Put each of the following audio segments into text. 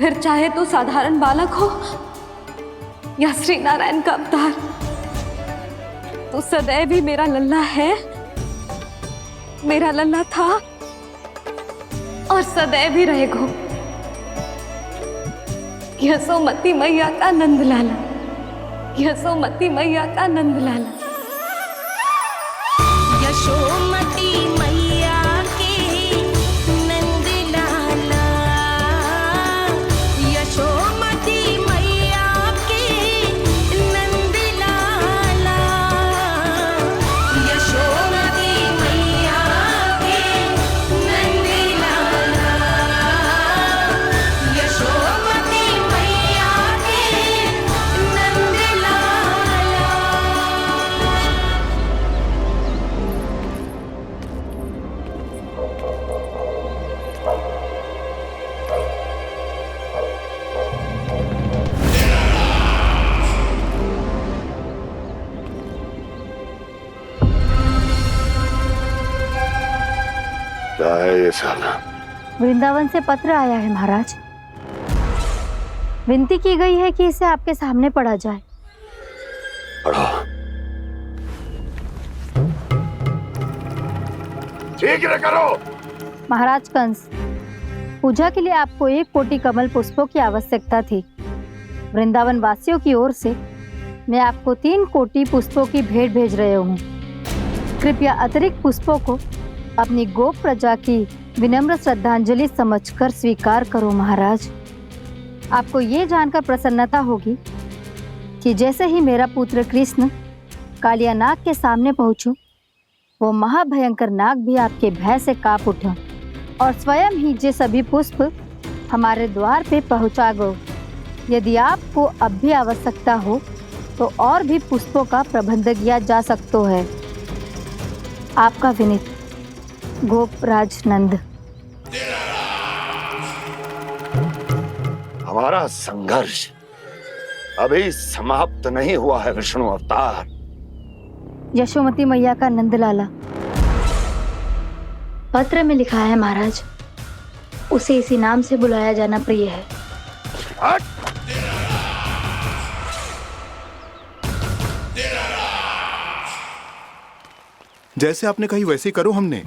फिर चाहे तो साधारण बालक हो या श्री नारायण का अवतार, तो सदैव ही मेरा लल्ला है, मेरा लल्ला था और सदैव ही रहेगा। यशोमती मैया का नंद लाला, यशोमती मैया का नंद लाला। यशोमती मैया के नंद लाला, यशोमती मैया के नंद लाला, यशोमती मैया के नंद लाला, यशोमती मैया के नंद लाला। क्या है ये साला? वृंदावन से पत्र आया है महाराज। विनती की गई है कि इसे आपके सामने पढ़ा जाए। पढ़ो। ठीक है करो। महाराज कंस, पूजा के लिए आपको 1 कोटि कमल पुष्पों की आवश्यकता थी। वृंदावन वासियों की ओर से मैं आपको 3 कोटि पुष्पों की भेंट भेज रहे हूँ। कृपया अतिरिक्त पुष्पों को अपनी गोप प्रजा की विनम्र श्रद्धांजलि समझकर स्वीकार करो महाराज। आपको ये जानकर प्रसन्नता होगी कि जैसे ही मेरा पुत्र कृष्ण कालिया नाग के सामने पहुंचो, वो महाभयंकर नाग भी आपके भय से कांप उठा और स्वयं ही ये सभी पुष्प हमारे द्वार पे पहुंचा गो। यदि आपको अब भी आवश्यकता हो तो और भी पुष्पों का प्रबंध किया जा सकता है। आपका विनीत गोपराज नंद। हमारा संघर्ष अभी समाप्त नहीं हुआ है विष्णु अवतार। यशोमती मैया का नंदलाला पत्र में लिखा है महाराज, उसे इसी नाम से बुलाया जाना प्रिय है। हट! जैसे आपने कही वैसे ही करो। हमने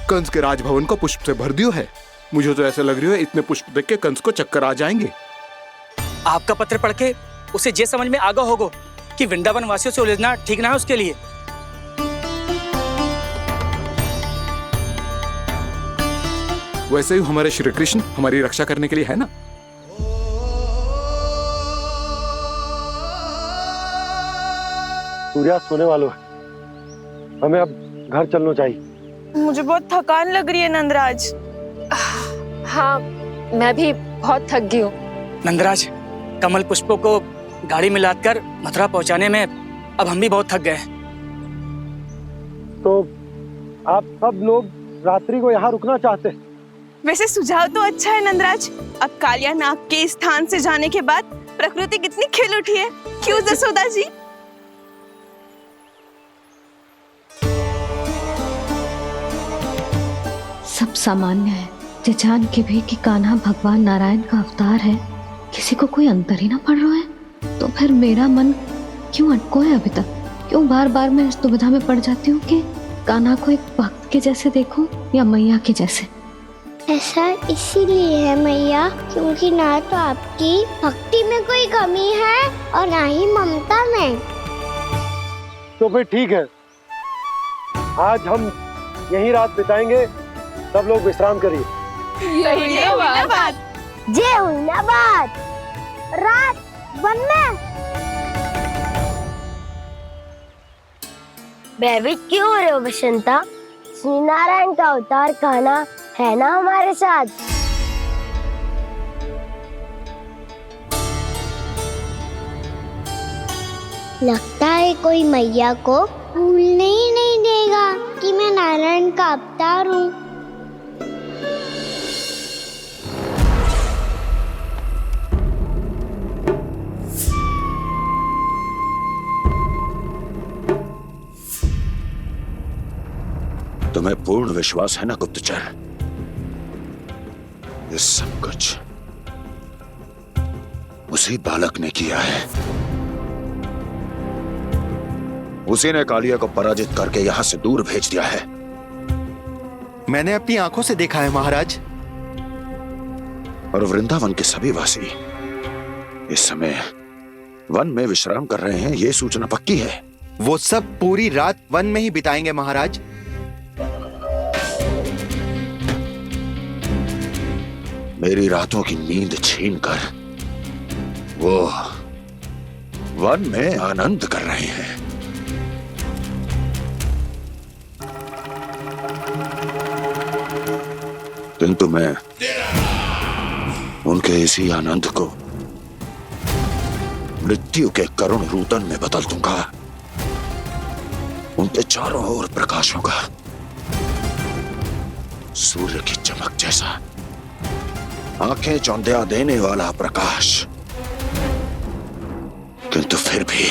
कंस के राजभवन को पुष्प से भर दियो है। मुझे तो ऐसा लग रही है इतने पुष्प देख के कंस को चक्कर आ जाएंगे। आपका पत्र पढ़ के उसे ये समझ में आगा होगा कि वृंदावन वासियों से उलझना ठीक ना है उसके लिए। वैसे ही हमारे श्री कृष्ण हमारी रक्षा करने के लिए है ना। सूर्यास्त होने वाला है, हमें अब घर चलना चाहिए। मुझे बहुत थकान लग रही है नंदराज। हाँ, मैं भी बहुत थक गई हूँ। नंदराज, कमल पुष्पों को गाड़ी में लादकर मथुरा पहुंचाने में अब हम भी बहुत थक गए। तो आप सब लोग रात्रि को यहाँ रुकना चाहते हैं? वैसे सुझाव तो अच्छा है नंदराज। अब कालिया नाग के स्थान से जाने के बाद प्रकृति कितनी खिल उठी है, क्यों जसोदा जी? सब सामान्य है, ये जान के भी कि कान्हा भगवान नारायण का अवतार है, किसी को कोई अंतर ही ना पड़ रहा है। तो फिर मेरा मन क्यों अटको है अभी तक? क्यों बार बार मैं इस दुविधा में पड़ जाती हूँ कि कान्हा को एक भक्त के जैसे देखूं या मैया के जैसे? ऐसा इसीलिए है मैया क्योंकि ना तो आपकी भक्ति में कोई कमी है और ना ही ममता में। तो फिर ठीक है, आज हम यहीं रात बिताएंगे। सब लोग विश्राम करिए। जय हुइनाबाद। जय हुइनाबाद। रात वन में भयभीत क्यों हो रहे हो बसंता? श्री नारायण का अवतार कान्हा है ना हमारे साथ। लगता है कोई मैया को भूलने ही नहीं देगा कि मैं नारायण का अवतार हूँ। तुम्हें पूर्ण विश्वास है ना गुप्तचर? ये सब कुछ उसी बालक ने किया है। उसी ने कालिया को पराजित करके यहां से दूर भेज दिया है। मैंने अपनी आंखों से देखा है महाराज। और वृंदावन के सभी वासी इस समय वन में विश्राम कर रहे हैं, ये सूचना पक्की है। वो सब पूरी रात वन में ही बिताएंगे महाराज। मेरी रातों की नींद छीनकर वो वन में आनंद कर रहे हैं। किंतु मैं उनके इसी आनंद को मृत्यु के करुण रूदन में बदल दूंगा। उनके चारों ओर प्रकाश होगा, सूर्य की चमक जैसा, आंखें चौंधिया देने वाला प्रकाश। किंतु फिर भी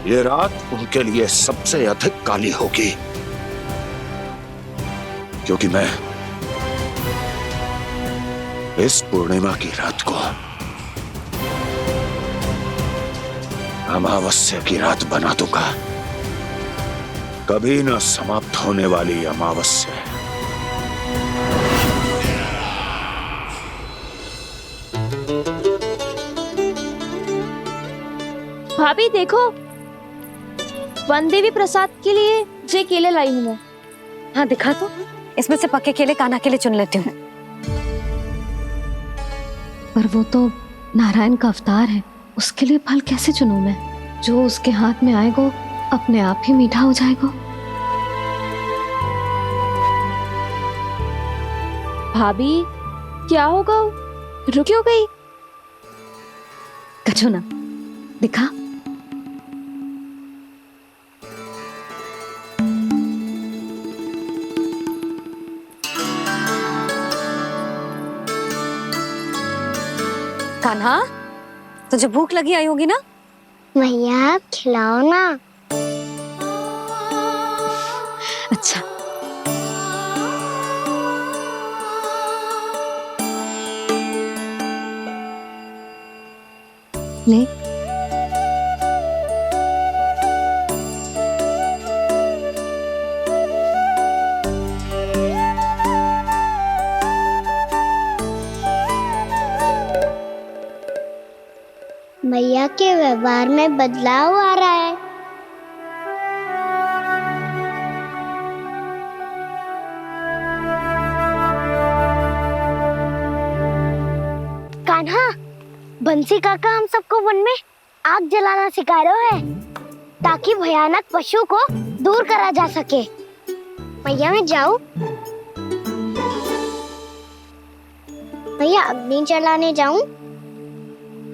ये रात उनके लिए सबसे अधिक काली होगी, क्योंकि मैं इस पूर्णिमा की रात को अमावस्या की रात बना दूंगा। कभी न समाप्त होने वाली अमावस्या। भाभी देखो, वन देवी प्रसाद के लिए ये केले लाई हूँ मैं। हाँ दिखा तो, इसमें से पक्के केले कान्हा के लिए चुन लेती हूँ। पर वो तो नारायण का अवतार है, उसके लिए फल कैसे चुनूं मैं? जो उसके हाथ में आएगा अपने आप ही मीठा हो जाएगा। भाभी क्या होगा, रुक क्यों गई? कछो ना, दिखा। कान्हा, तुझे भूख लगी आई होगी ना? भैया खिलाओ ना। अच्छा। ले। भैया के व्यवहार में बदलाव आ रहा है। कान्हा, बंसी काका हम सबको वन में आग जलाना सिखा रहे हैं, ताकि भयानक पशु को दूर करा जा सके। भैया मैं जाऊं? भैया अग्नि जलाने जाऊं?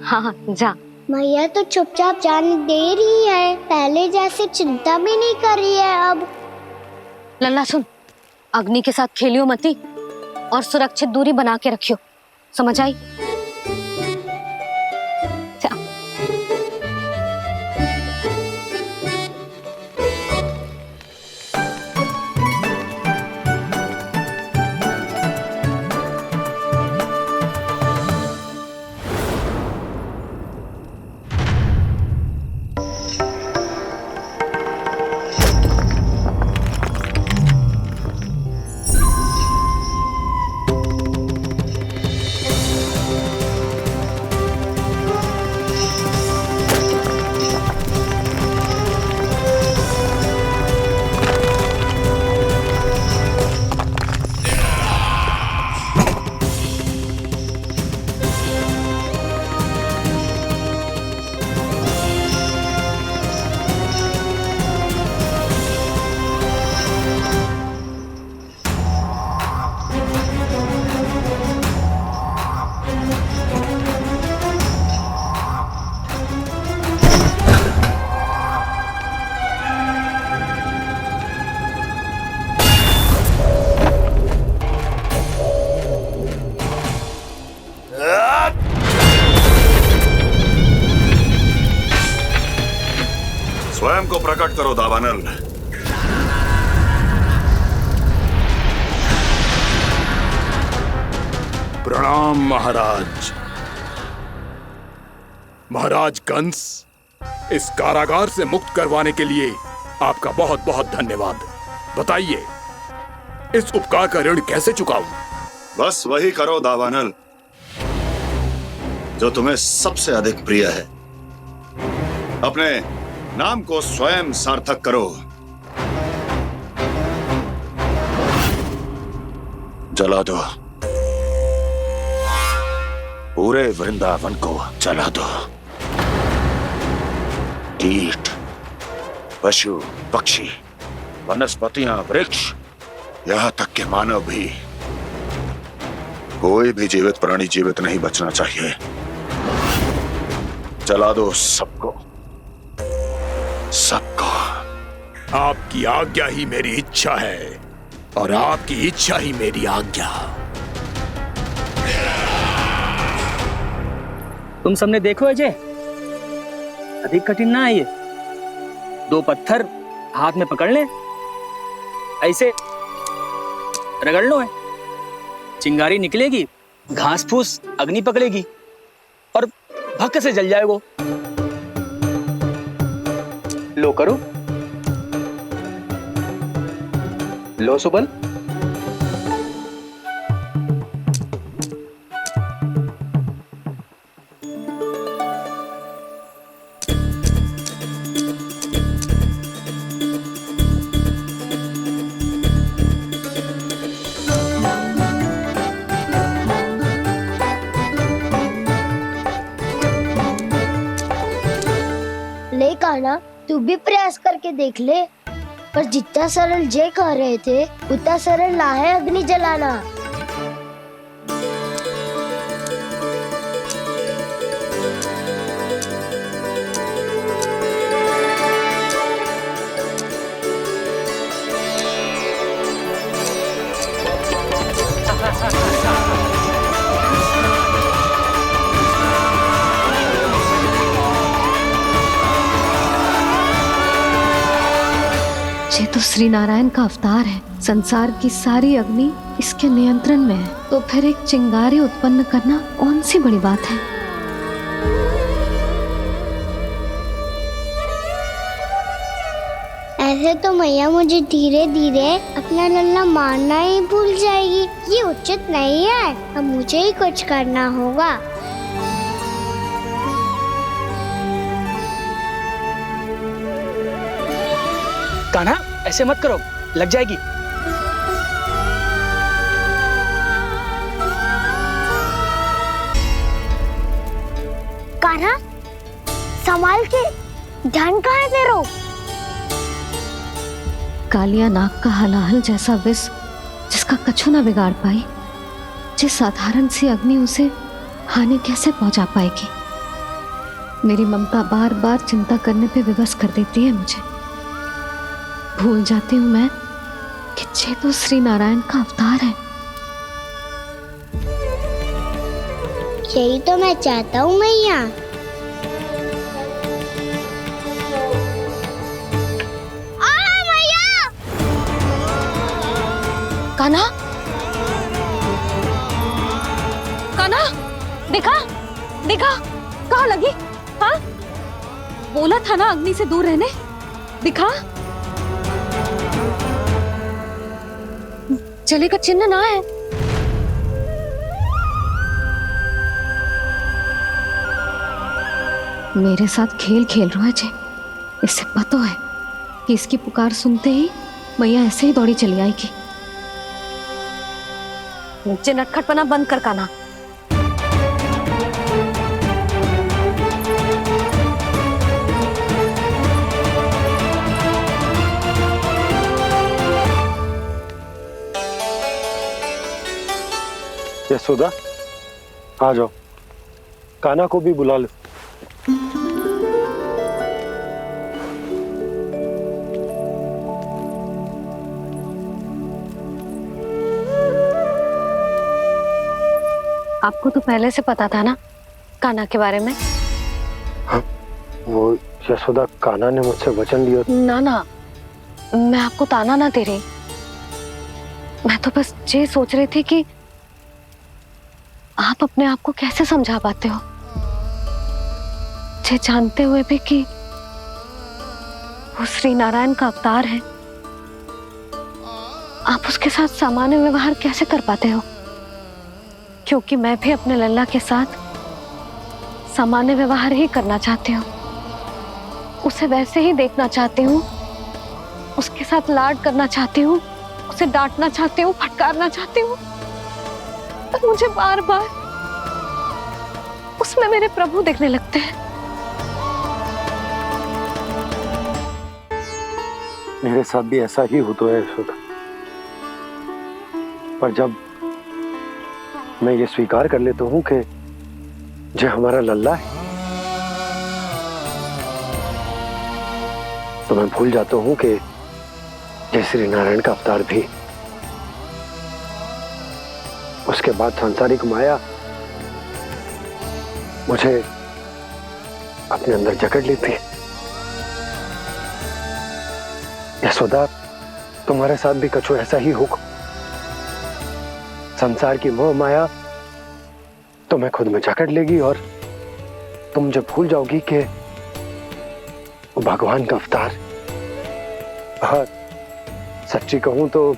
हाँ जा। भैया तो चुपचाप जाने दे रही है, पहले जैसे चिंता भी नहीं कर रही है अब। लल्ला सुन, अग्नि के साथ खेलियो मती और सुरक्षित दूरी बना के रखियो, समझ आई? स्वयं को प्रकट करो दावानल। प्रणाम महाराज। महाराज कंस, इस कारागार से मुक्त करवाने के लिए आपका बहुत बहुत धन्यवाद। बताइए, इस उपकार का ऋण कैसे चुकाऊं? बस वही करो दावानल जो तुम्हें सबसे अधिक प्रिय है। अपने नाम को स्वयं सार्थक करो। जला दो, पूरे वृंदावन को जला दो। कीट, पशु, पक्षी, वनस्पतियां, वृक्ष, यहां तक के मानव भी, कोई भी जीवित प्राणी जीवित नहीं बचना चाहिए। जला दो सबको, सबको। आपकी आज्ञा ही मेरी इच्छा है और आपकी इच्छा ही मेरी आज्ञा। तुम सबने देखो अजय, अधिक कठिन ना है ये। 2 पत्थर हाथ में पकड़ ले, ऐसे रगड़ लो है, चिंगारी निकलेगी, घास फूस अग्नि पकड़ेगी और भक्क से जल जाएगा। लो करो, लो सुबल। ले कान्हा, तू भी प्रयास करके देख ले। पर जितना सरल जय कह रहे थे उतना सरल ना है अग्नि जलाना। ये तो श्री नारायण का अवतार है। संसार की सारी अग्नि इसके नियंत्रण में है, तो फिर एक चिंगारी उत्पन्न करना कौन सी बड़ी बात है। ऐसे तो मैया मुझे धीरे धीरे अपना लल्ला मारना ही भूल जाएगी। ये उचित नहीं है, अब मुझे ही कुछ करना होगा। कान्हा, ऐसे मत करो, लग जाएगी। कान्हा, संभाल के, ध्यान कहाँ है तेरो? कालिया नाग का हलाहल जैसा विष जिसका कछु ना बिगाड़ पाई, जिस साधारण सी अग्नि उसे हानि कैसे पहुंचा पाएगी। मेरी ममता बार बार चिंता करने पे विवश कर देती है मुझे। भूल जाती हूँ मैं कि ये तो श्री नारायण का अवतार है। यही तो मैं चाहता हूँ मैया। कान्हा, कान्हा, देखा देखा, कहाँ लगी? हाँ, बोला था ना अग्नि से दूर रहने। दिखा, जले का चिन्ह ना है। मेरे साथ खेल खेल रहा है जे। इससे पता है कि इसकी पुकार सुनते ही मैया ऐसे ही दौड़ी चली आएगी। नीचे नटखटपना बंद कर कान्हा। यशोदा, आ जाओ, कान्हा को भी बुला लो। आपको तो पहले से पता था ना कान्हा के बारे में? हाँ, वो यशोदा, कान्हा ने मुझसे वचन लिया। ना ना, मैं आपको ताना ना दे रही। मैं तो बस ये सोच रही थी कि आप अपने आप को कैसे समझा पाते हो, ये जानते हुए भी कि वो श्री नारायण का अवतार है? आप उसके साथ सामान्य व्यवहार कैसे कर पाते हो? क्योंकि मैं भी अपने लल्ला के साथ सामान्य व्यवहार ही करना चाहती हूँ, उसे वैसे ही देखना चाहती हूँ, उसके साथ लाड करना चाहती हूँ, उसे डांटना चाहती हूँ, फटकारना चाहती हूँ, पर मुझे बार बार उसमें मेरे प्रभु दिखने लगते हैं। मेरे साथ भी ऐसा ही होता है यशोदा, पर जब मैं ये स्वीकार कर लेता हूँ कि जो हमारा लल्ला है, तो मैं भूल जाता हूँ कि जय श्री नारायण का अवतार भी। उसके बाद सांसारिक माया मुझे अपने अंदर जकड़ लेती है। यशोदा, तुम्हारे साथ भी कछु ऐसा ही होगा। संसार की मोह माया तुम्हें खुद में जकड़ लेगी और तुम जब भूल जाओगी कि वो भगवान का अवतार। और सच्ची कहूं तो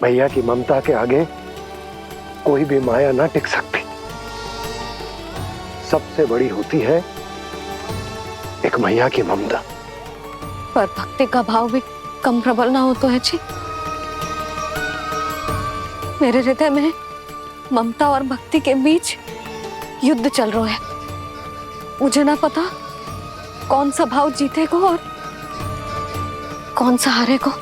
भैया की ममता के आगे कोई भी माया ना टिक सकती। सबसे बड़ी होती है एक मैया की ममता। पर भक्ति का भाव भी कम प्रबल ना हो तो है जी। मेरे हृदय में ममता और भक्ति के बीच युद्ध चल रहा है। मुझे ना पता कौन सा भाव जीतेगा और कौन सा हारेगा।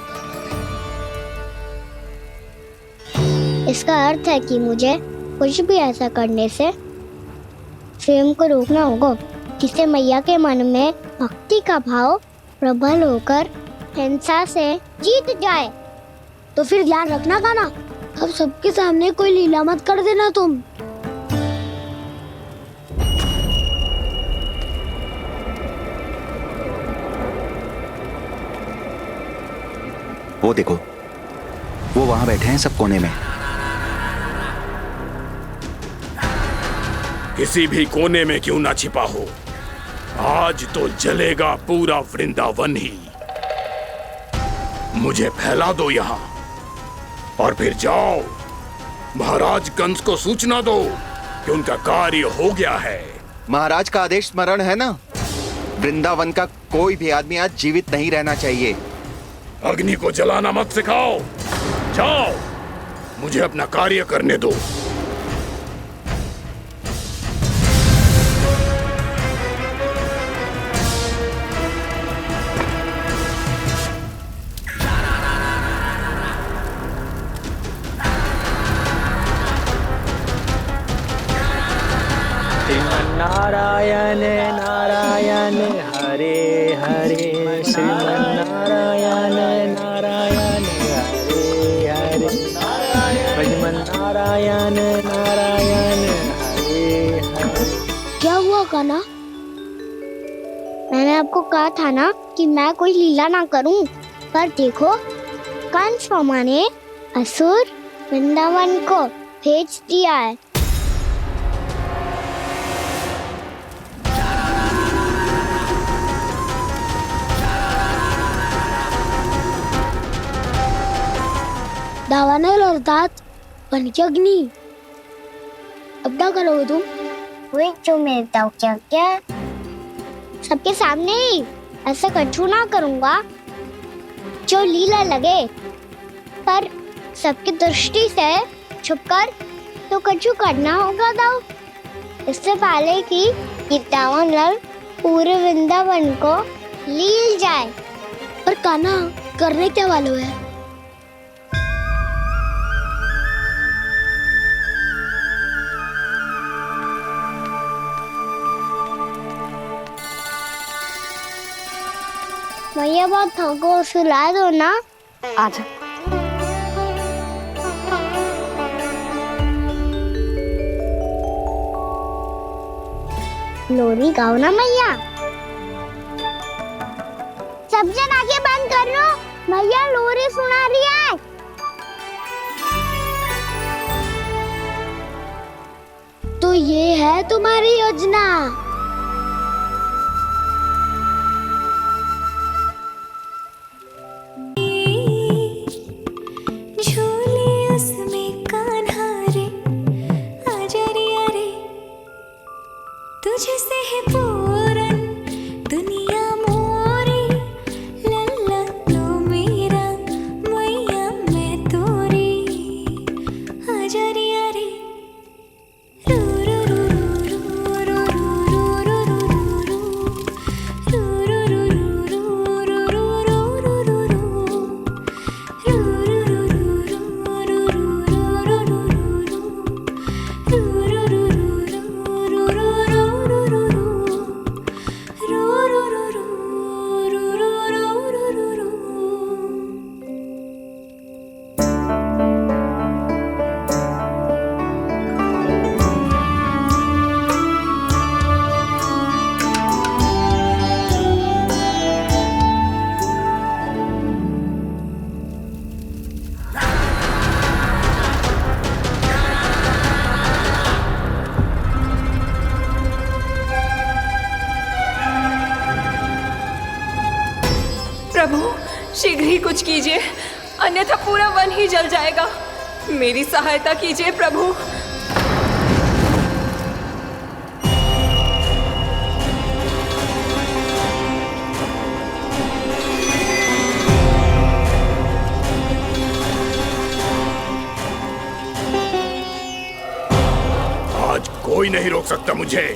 इसका अर्थ है कि मुझे कुछ भी ऐसा करने से स्वयं को रोकना होगा जिससे मैया के मन में भक्ति का भाव प्रबल होकर हिंसा से जीत जाए। तो फिर ध्यान रखना कान्हा, अब सबके सामने कोई लीला मत कर देना तुम। वो देखो, वो वहां बैठे हैं सब कोने में। किसी भी कोने में क्यों ना छिपा हो, आज तो जलेगा पूरा वृंदावन ही। मुझे फैला दो यहां और फिर जाओ महाराज कंस को सूचना दो कि उनका कार्य हो गया है। महाराज का आदेश स्मरण है ना, वृंदावन का कोई भी आदमी आज जीवित नहीं रहना चाहिए। अग्नि को जलाना मत सिखाओ, जाओ मुझे अपना कार्य करने दो। नारायण नारायण हरे हरे, श्रीमन्नारायण नारायण हरे हरे, श्रीमन्नारायण नारायण हरे हरे। क्या हुआ कान्हा? मैंने आपको कहा था ना कि मैं कोई लीला ना करूं, पर देखो कंस मामा ने असुर वृंदावन को भेज दिया है। दावानल और दांत बन के अग्नि। अब क्या करोगे तुम? वही जो मेरे दाव क्या क्या सबके सामने ही ऐसा कछु ना करूंगा जो लीला लगे, पर सबकी दृष्टि से छुपकर तो कछु करना होगा दाव। इससे पहले कि ये दावानल पूरे वृंदावन को लील जाए। पर कान्हा करने क्या वालों है? भैया बहुत थको, सुला दो ना। आजा। लोरी गाओ ना मैया। सब जन आंखें बंद कर लो, मैया लोरी सुना रही है। तो ये है तुम्हारी योजना। झूले उसमें कान्हा रे, आजा रिया रे, तुझसे है पूरन दुनिया मोरी, लल्ला तू मेरा, मैया मैं तोरी, आजा रिया रे, रू रू रू रू रू रू रू रू रू रू रू रू रू रू रू प्रभु शीघ्र ही कुछ कीजिए, अन्यथा पूरा वन ही जल जाएगा। मेरी सहायता कीजिए प्रभु। आज कोई नहीं रोक सकता मुझे।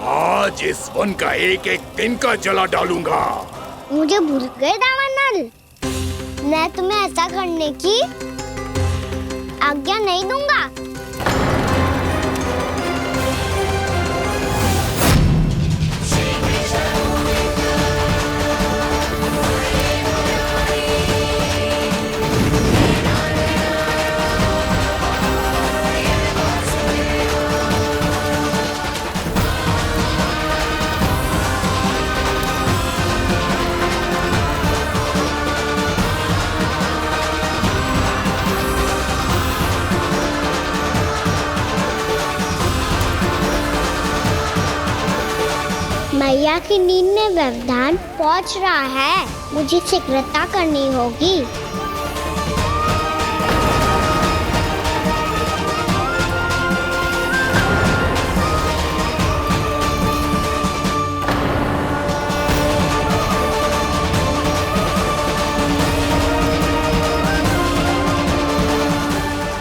आज इस वन का एक एक दिन का जला डालूंगा। मुझे भूल गए दावानल, मैं तुम्हें ऐसा करने की आज्ञा नहीं दूंगा। मैया की नींद में व्यवधान पहुंच रहा है, मुझे शीघ्रता करनी होगी।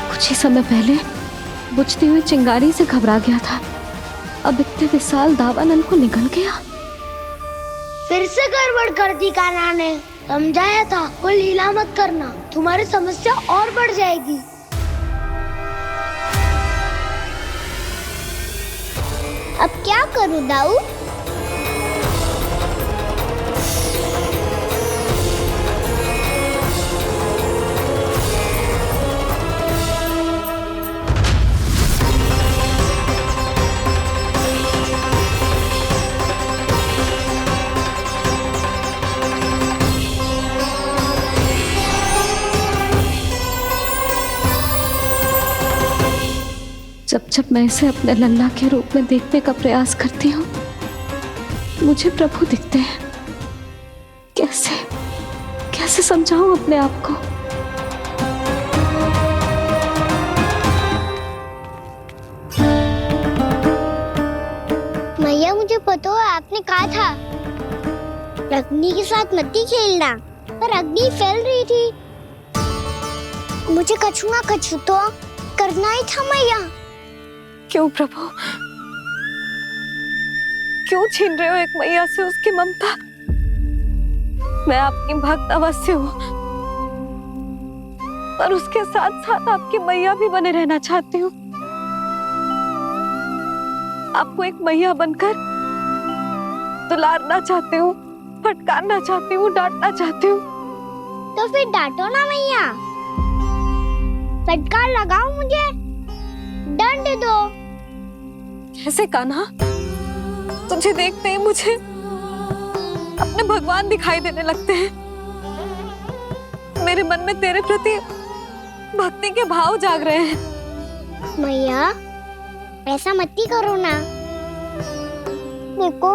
कुछ ही समय पहले बुझती हुई चिंगारी से घबरा गया था, अब इतने विशाल दावानल को निगल गया। फिर से गड़बड़ कर दी कान्हा ने। समझाया था कोई लीला मत करना, तुम्हारी समस्या और बढ़ जाएगी। अब क्या करूं दाऊ? जब जब मैं इसे अपने लल्ला के रूप में देखने का प्रयास करती हूँ, मुझे प्रभु दिखते हैं। कैसे कैसे समझाऊं अपने आप को? मैया मुझे पता है आपने कहा था अग्नि के साथ मत ही खेलना, पर अग्नि फैल रही थी। मुझे कछु ना कछु तो करना ही था मैया। क्यों प्रभु, क्यों छीन रहे हो एक मैया से उसकी ममता? मैं आपकी भक्त अवश्य हूँ, पर उसके साथ साथ आपकी मैया भी बने रहना चाहती हूँ। आपको एक मैया बनकर दुलारना चाहती हूँ, फटकारना चाहती हूँ, डांटना चाहती हूँ। तो फिर डांटो ना मैया, फटकार लगाओ, मुझे दंड दो। कैसे कान्हा? तुझे देखते ही मुझे अपने भगवान दिखाई देने लगते हैं। मेरे मन में तेरे प्रति भक्ति के भाव जाग रहे हैं। मैया ऐसा मत ही करो ना। देखो,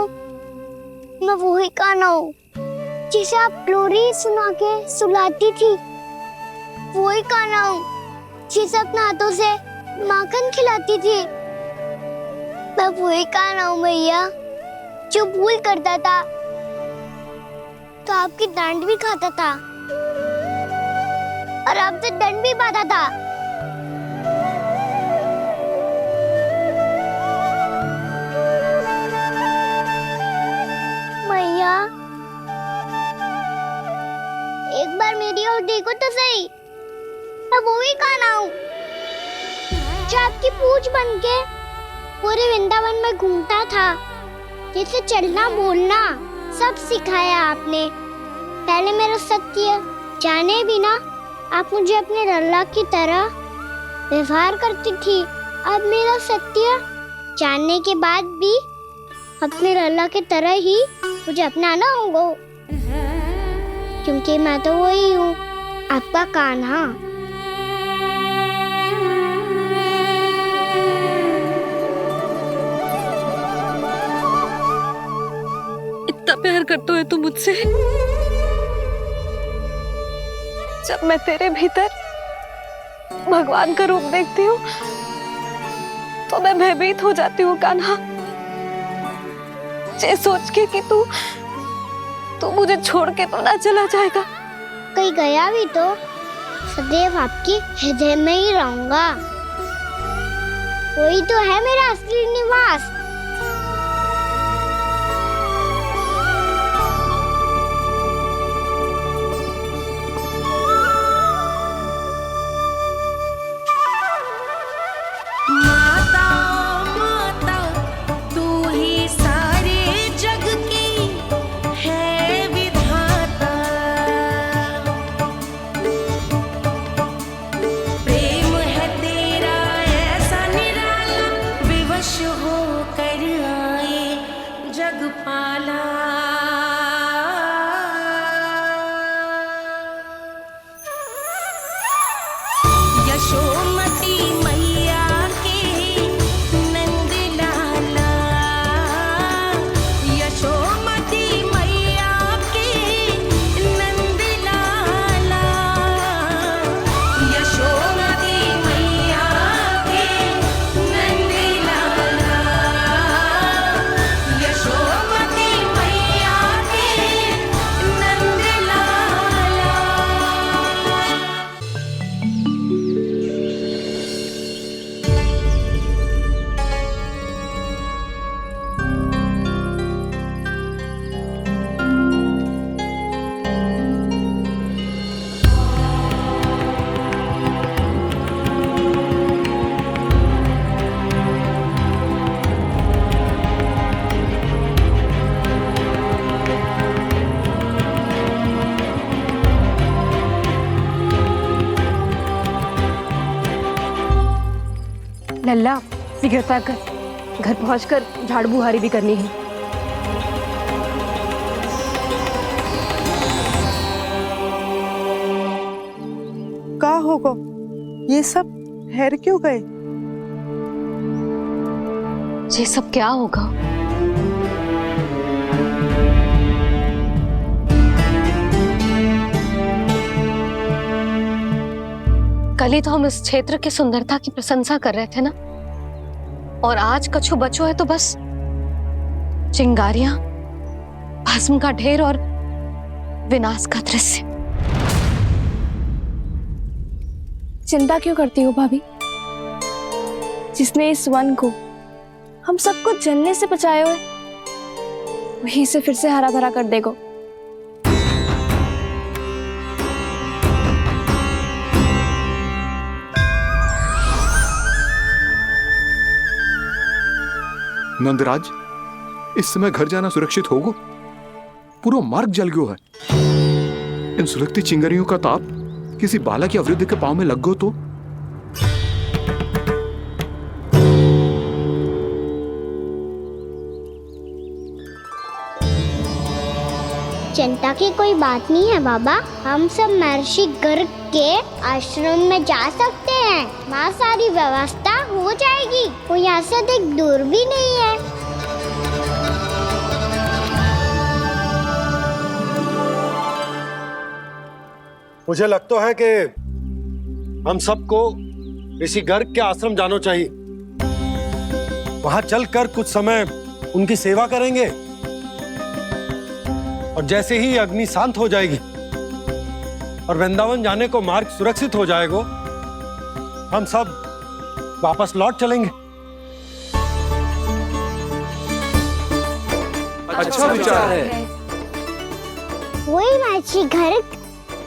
मैं वही कान्हा हूँ जिसे आप लोरी सुना के सुलाती थी। वही कान्हा हूँ जिसे अपने हाथों से माखन खिलाती थी। मैं वही कान्हा हूँ भैया जो भूल करता था तो आपकी डांट भी खाता था और आपसे दंड भी पाता था। मैया, एक बार मेरी ओर देखो तो सही। मैं वो ही कान्हा हूँ जो आपकी पूंछ बन के पूरे वृंदावन में घूमता था। जैसे चलना बोलना सब सिखाया आपने। पहले मेरा सत्य जाने बिना आप मुझे अपने लल्ला की तरह व्यवहार करती थी। अब मेरा सत्य जानने के बाद भी अपने लल्ला की तरह ही मुझे अपनाना होगा, क्योंकि मैं तो वही हूँ, आपका कान्हा। इतना प्यार करते हो तुम मुझसे? जब मैं तेरे भीतर भगवान का रूप देखती हूँ तो मैं भयभीत हो जाती हूँ कान्हा। ये सोच के कि तू मुझे छोड़ के तो ना चला जाएगा। कहीं गया भी तो सदैव आपके हृदय में ही रहूंगा। वही तो है मेरा असली निवास। लल्ला, गिरफ्तार कर। घर पहुंचकर झाड़ू बुहारी भी करनी है। का होगा? ये सब ठहर क्यों गए? ये सब क्या होगा? कल ही तो हम इस क्षेत्र की सुंदरता की प्रशंसा कर रहे थे ना, और आज कछु बचो है तो बस चिंगारियां, भस्म का ढेर और विनाश का दृश्य। चिंता क्यों करती हो भाभी? जिसने इस वन को हम सबको जलने से बचाए हुए, वही से फिर से हरा भरा कर देगा। नंदराज, इस समय घर जाना सुरक्षित होगा? पूरा मार्ग जल गयो है। इन सुलगती चिंगारियों का ताप किसी बालक या वृद्ध के पांव में लग गयो तो? चिंता की कोई बात नहीं है बाबा। हम सब महर्षि गर्ग के आश्रम में जा सकते हैं। वहाँ सारी व्यवस्था हो जाएगी। वो यहाँ से अधिक दूर भी नहीं है। मुझे लगता है कि हम सबको ऋषि गर्ग के आश्रम जाना चाहिए। वहां चलकर कुछ समय उनकी सेवा करेंगे और जैसे ही अग्नि शांत हो जाएगी और वृंदावन जाने को मार्ग सुरक्षित हो जाएगा, हम सब वापस लौट चलेंगे। अच्छा विचार है। वही महर्षि गर्ग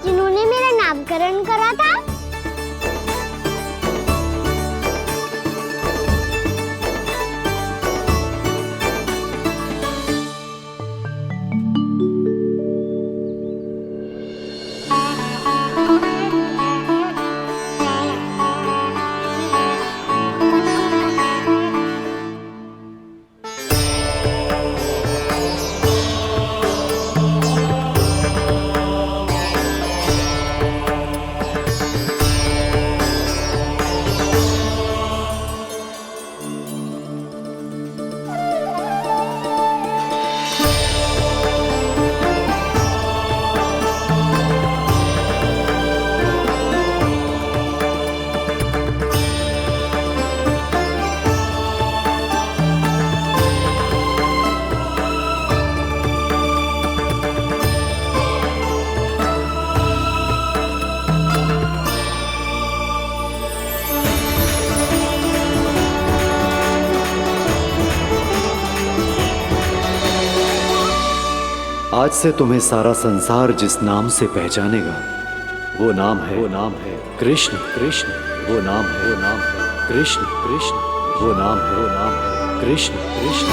जिन्होंने मेरा नामकरण करा था। आज से तुम्हें सारा संसार जिस नाम से पहचानेगा वो नाम है कृष्ण। कृष्ण वो नाम है कृष्ण। कृष्ण वो नाम है कृष्ण। कृष्ण।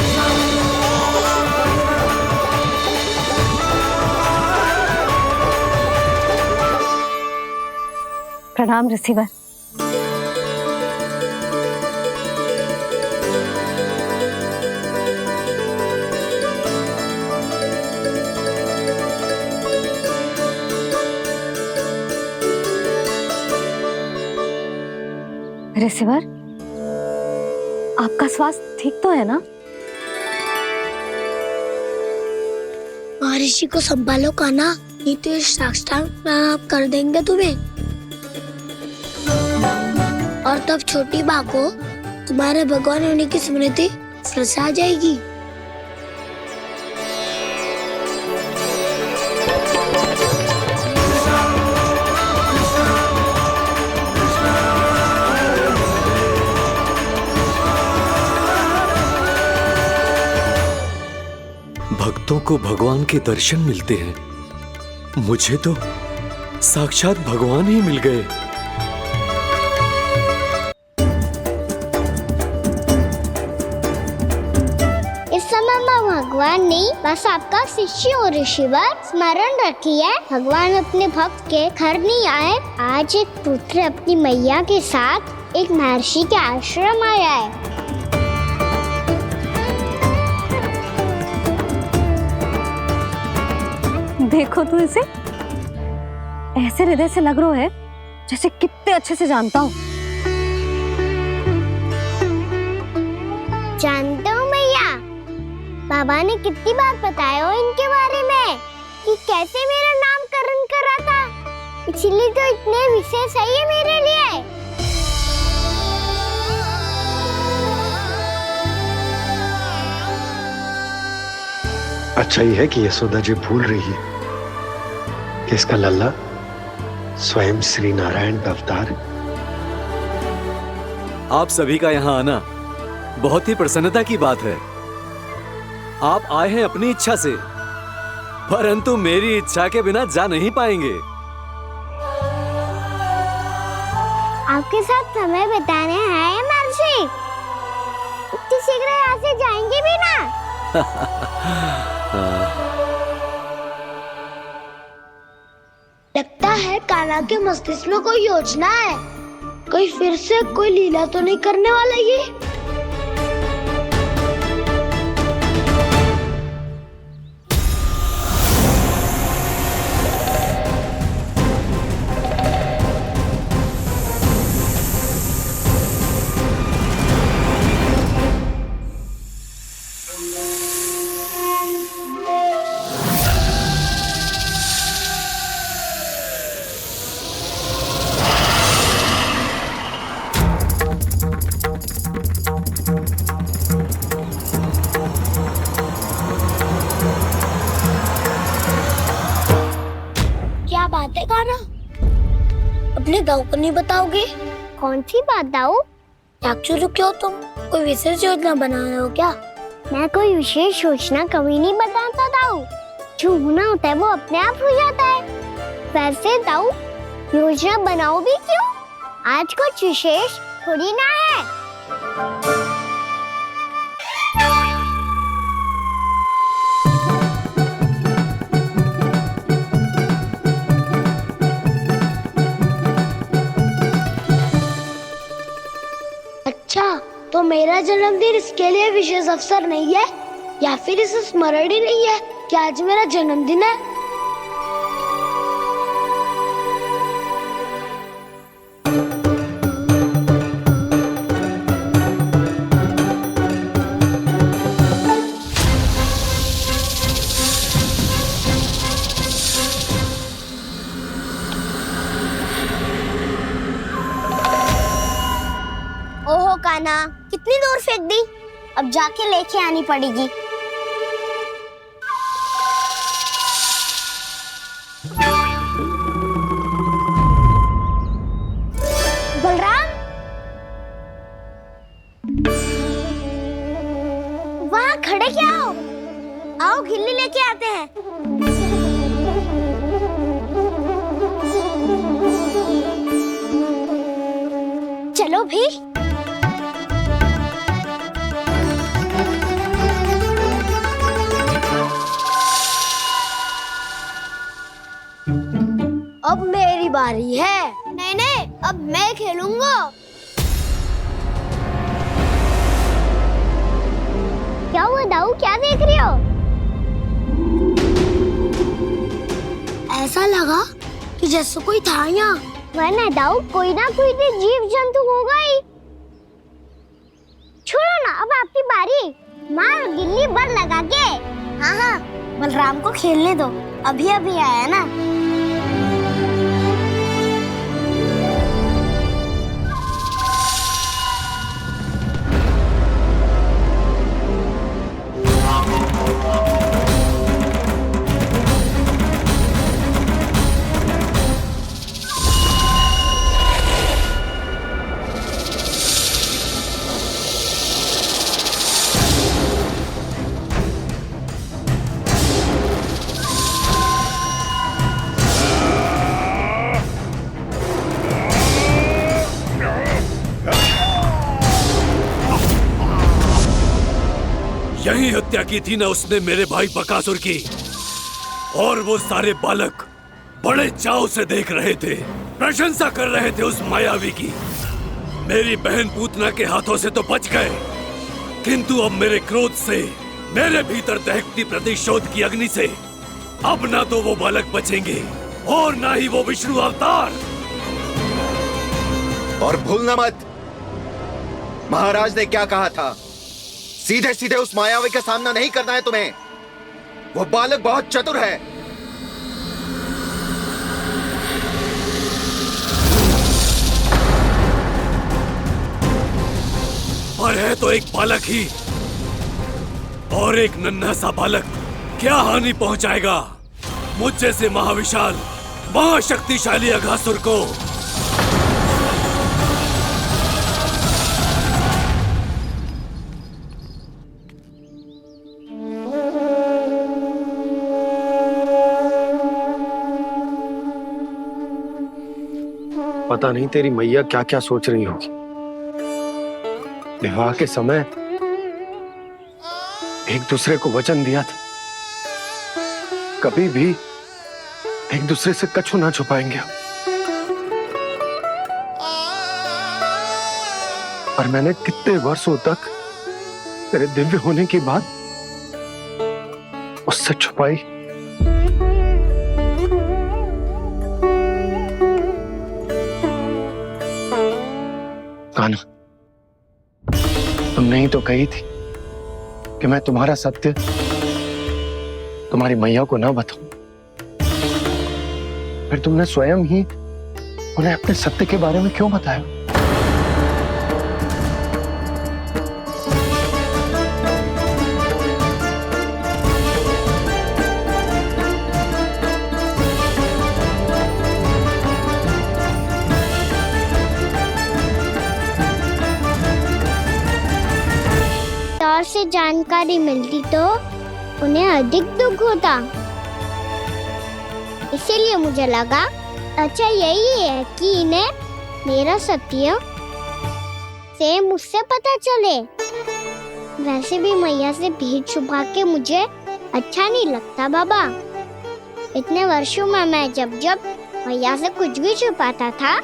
प्रणाम ऋषिवर। ऋषिवर, आपका स्वास्थ्य ठीक तो है ना? महर्षि को संभालो कान्हा, नहीं तो ये साष्टांग प्रणाम कर देंगे तुम्हें। और तब छोटी बा को तुम्हारे भगवान होने की स्मृति फिर से आ जाएगी। भक्तों को भगवान के दर्शन मिलते हैं। मुझे तो साक्षात भगवान ही मिल गए। इस समय मैं भगवान नहीं, बस आपका शिष्य हूँ ऋषिवर। स्मरण रखिए, भगवान अपने भक्त के घर नहीं आए। आज एक पुत्र अपनी मैया के साथ एक महर्षि के आश्रम आया है। देखो तू इसे, ऐसे हृदय से लग रहा है जैसे कितने अच्छे से जानता हूँ। जानता हूँ मैया, बाबा ने कितनी बार बताया हो इनके बारे में कि कैसे मेरा नामकरण करा था, इसीलिए तो इतने विशेष है ये मेरे लिए। अच्छा ही है कि यशोदा जी भूल रही है कि इसका लल्ला स्वयं श्री नारायण का अवतार है। आप सभी का यहाँ आना बहुत ही प्रसन्नता की बात है। आप आए हैं अपनी इच्छा से, परंतु मेरी इच्छा के बिना जा नहीं पाएंगे। आपके साथ समय बिताने आए महर्षि, इतनी शीघ्र यहाँ से जाएंगे भी ना? लगता है कान्हा के मस्तिष्क में कोई योजना है। कोई फिर से कोई लीला तो नहीं करने वाला ये? दाऊ को नहीं बताओगे? कौन सी बात दाऊ? याक्षु रुक हो तुम, कोई विशेष योजना बना रहे हो क्या? मैं कोई विशेष योजना कभी नहीं बताता दाऊ। जो होना होता है वो अपने आप हो जाता है। वैसे दाऊ योजना बनाओ भी क्यों? आज कुछ विशेष थोड़ी ना है। अच्छा, तो मेरा जन्मदिन इसके लिए विशेष अवसर नहीं है, या फिर इसे स्मरण ही नहीं है कि आज मेरा जन्मदिन है? ओहो कान्हा, कितनी दूर फेंक दी? अब जाके लेके आनी पड़ेगी। बलराम, वहाँ खड़े क्या हो? आओ खिल्ली लेके आते हैं। चलो भी। अब मेरी बारी है। नहीं नहीं, अब मैं खेलूंगा। क्या हुआ दाऊ, क्या देख रही हो? ऐसा लगा कि जैसे कोई था यहाँ। वरना दाऊ कोई ना कोई तो जीव जंतु होगा ही। छोड़ो ना, अब आपकी बारी। मार गिल्ली बर लगा के। हाँ हाँ, बलराम को खेलने दो, अभी अभी आया ना। यही हत्या की थी ना उसने मेरे भाई बकासुर की, और वो सारे बालक बड़े चाव से देख रहे थे, प्रशंसा कर रहे थे उस मायावी की। मेरी बहन पूतना के हाथों से तो बच गए, किंतु अब मेरे क्रोध से, मेरे भीतर दहकती प्रतिशोध की अग्नि से अब ना तो वो बालक बचेंगे और ना ही वो विष्णु अवतार। और भूलना मत, महाराज ने क्या कहा था, सीधे सीधे उस मायावी का सामना नहीं करना है तुम्हें। वो बालक बहुत चतुर है। पर है तो एक बालक ही, और एक नन्हा सा बालक क्या हानि पहुंचाएगा मुझ जैसे महाविशाल महाशक्तिशाली अघासुर को। पता नहीं तेरी मैया क्या क्या सोच रही होगी। विवाह के समय एक दूसरे को वचन दिया था, कभी भी एक दूसरे से कछु ना छुपाएंगे। और मैंने कितने वर्षों तक तेरे दिव्य होने की बात उससे छुपाई। कान्हा, तुमने ही तो कही थी कि मैं तुम्हारा सत्य तुम्हारी मैया को ना बताऊं। फिर तुमने स्वयं ही उन्हें अपने सत्य के बारे में क्यों बताया? और से जानकारी मिलती तो उन्हें अधिक दुख होता। इसीलिए मुझे लगा अच्छा यही है कि इन्हें मेरा सत्य से मुझसे पता चले। वैसे भी मैया से भेद छुपा के मुझे अच्छा नहीं लगता बाबा। इतने वर्षों में मैं जब जब मैया से कुछ भी छुपाता था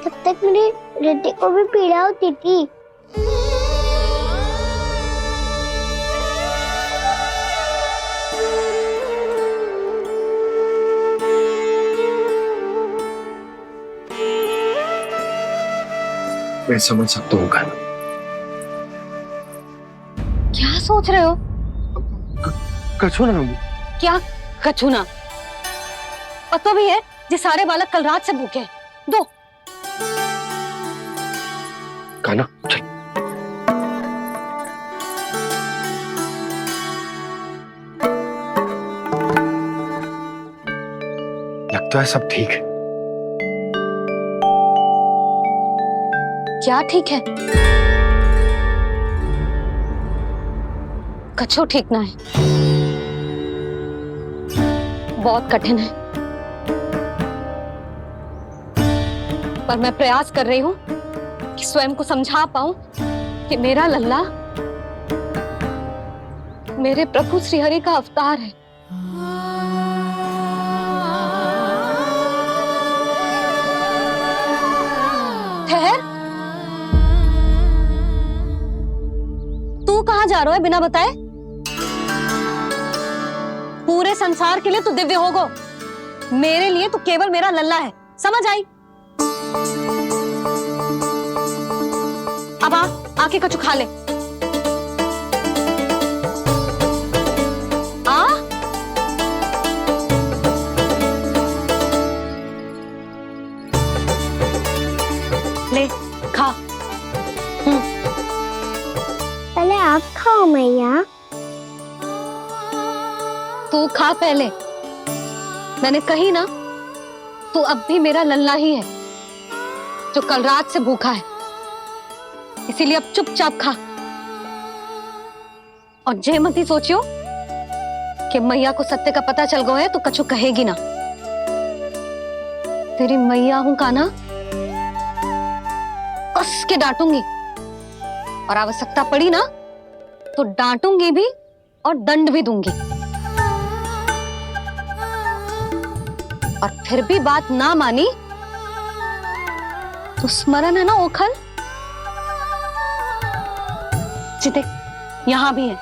तब तक मेरी हृदय को भी पीड़ा होती थी। मैं समझ सकता हूँ कान्हा। क्या सोच रहे हो? कछु ना। क्या कछु ना? पता भी है ये सारे बालक कल रात से भूखे हैं। दो कान्हा चल। लगता है सब ठीक है। क्या ठीक है? कछु ठीक ना है। बहुत कठिन है, पर मैं प्रयास कर रही हूं कि स्वयं को समझा पाऊं कि मेरा लल्ला मेरे प्रभु श्रीहरि का अवतार है। ठहर, तू कहां जा रहा है बिना बताए? पूरे संसार के लिए तू दिव्य होगो, मेरे लिए तू केवल मेरा लल्ला है। समझ आई? अब आके कछु खा ले। आ ले खा। पहले आप खाओ मैया। तू खा पहले। मैंने कही ना, तू अब भी मेरा लल्ला ही है जो कल रात से भूखा है। इसीलिए अब चुपचाप खा। और जे मत ही सोचियो कि मैया को सत्य का पता चल गया है तो कछु कहेगी ना। तेरी मैया हूं कान्हा, कस के डांटूंगी और आवश्यकता पड़ी ना तो डांटूंगी भी और दंड भी दूंगी। और फिर भी बात ना मानी तो स्मरण है ना ओखल? देख यहां भी है।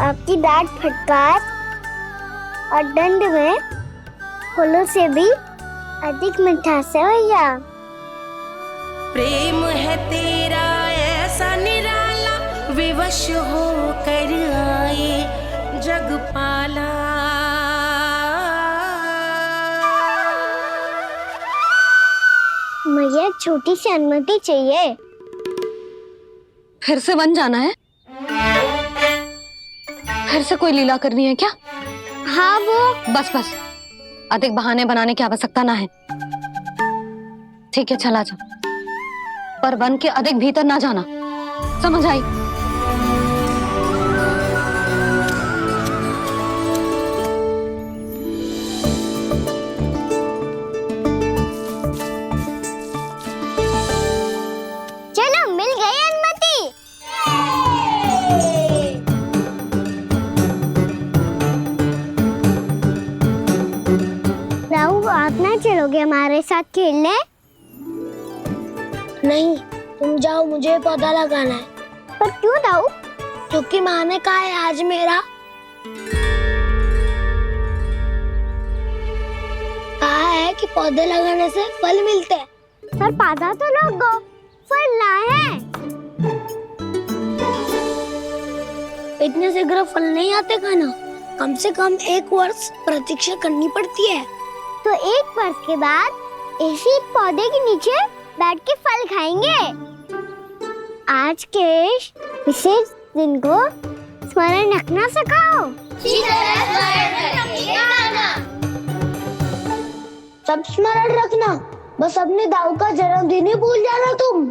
आपकी डांट फटकार और दंड में फूलों से भी अधिक मिठास है भैया। प्रेम है तेरा ऐसा निराला, विवश हो कर आए जगपाला। मुझे छोटी सी अनुमति चाहिए। फिर से वन जाना है? फिर से कोई लीला करनी है क्या? हाँ वो। बस बस, अधिक बहाने बनाने की आवश्यकता ना है। ठीक है चला जा, पर वन के अधिक भीतर ना जाना। समझ आई? चलो मिल गई अनुमति। राहु आप ना चलोगे हमारे साथ खेलने? नहीं, तुम जाओ, मुझे पौधा लगाना है। पर क्यों राहु? क्योंकि माँ ने कहा है आज मेरा कहा है कि पौधे लगाने से फल मिलते हैं। पर पौधा तो लगो, फल ना है। इतने शीघ्र फल नहीं आते कान्हा, कम से कम 1 वर्ष प्रतीक्षा करनी पड़ती है। तो 1 वर्ष के बाद इसी पौधे के नीचे बैठ के फल खाएंगे। आज के विशेष दिन को स्मरण रखना सिखाओ। सब स्मरण रखना, बस अपने दाऊ का जन्मदिन ही भूल जाना तुम।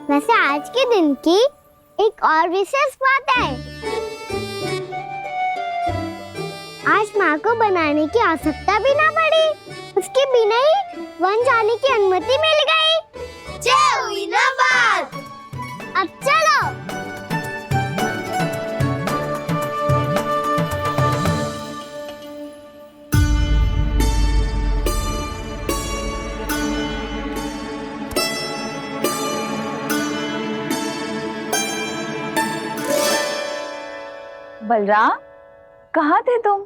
वैसे आज के दिन की एक और विशेष बात है। आज माँ को बनाने की आवश्यकता भी ना पड़ी, उसके बिना ही वन जाने की अनुमति मिल गई। जय हुई ना बात। अब चलो। बलराम, कहाँ थे तुम?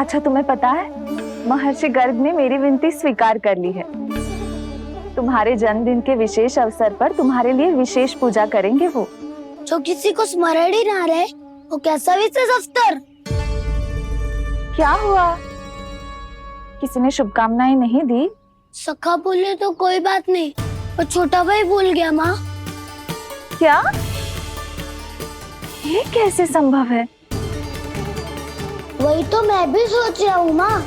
अच्छा, तुम्हें पता है महर्षि गर्ग ने मेरी विनती स्वीकार कर ली है। तुम्हारे जन्मदिन के विशेष अवसर पर तुम्हारे लिए विशेष पूजा करेंगे वो। जो किसी को स्मरण ही ना रहे, वो कैसा विशेष अवसर? क्या हुआ? किसी ने शुभकामनाएं नहीं दी? सखा बोले तो कोई बात नहीं, पर छोटा भाई भूल गया माँ। क्या? ये कैसे संभव है? वही तो मैं भी सोच रहा हूँ माँ।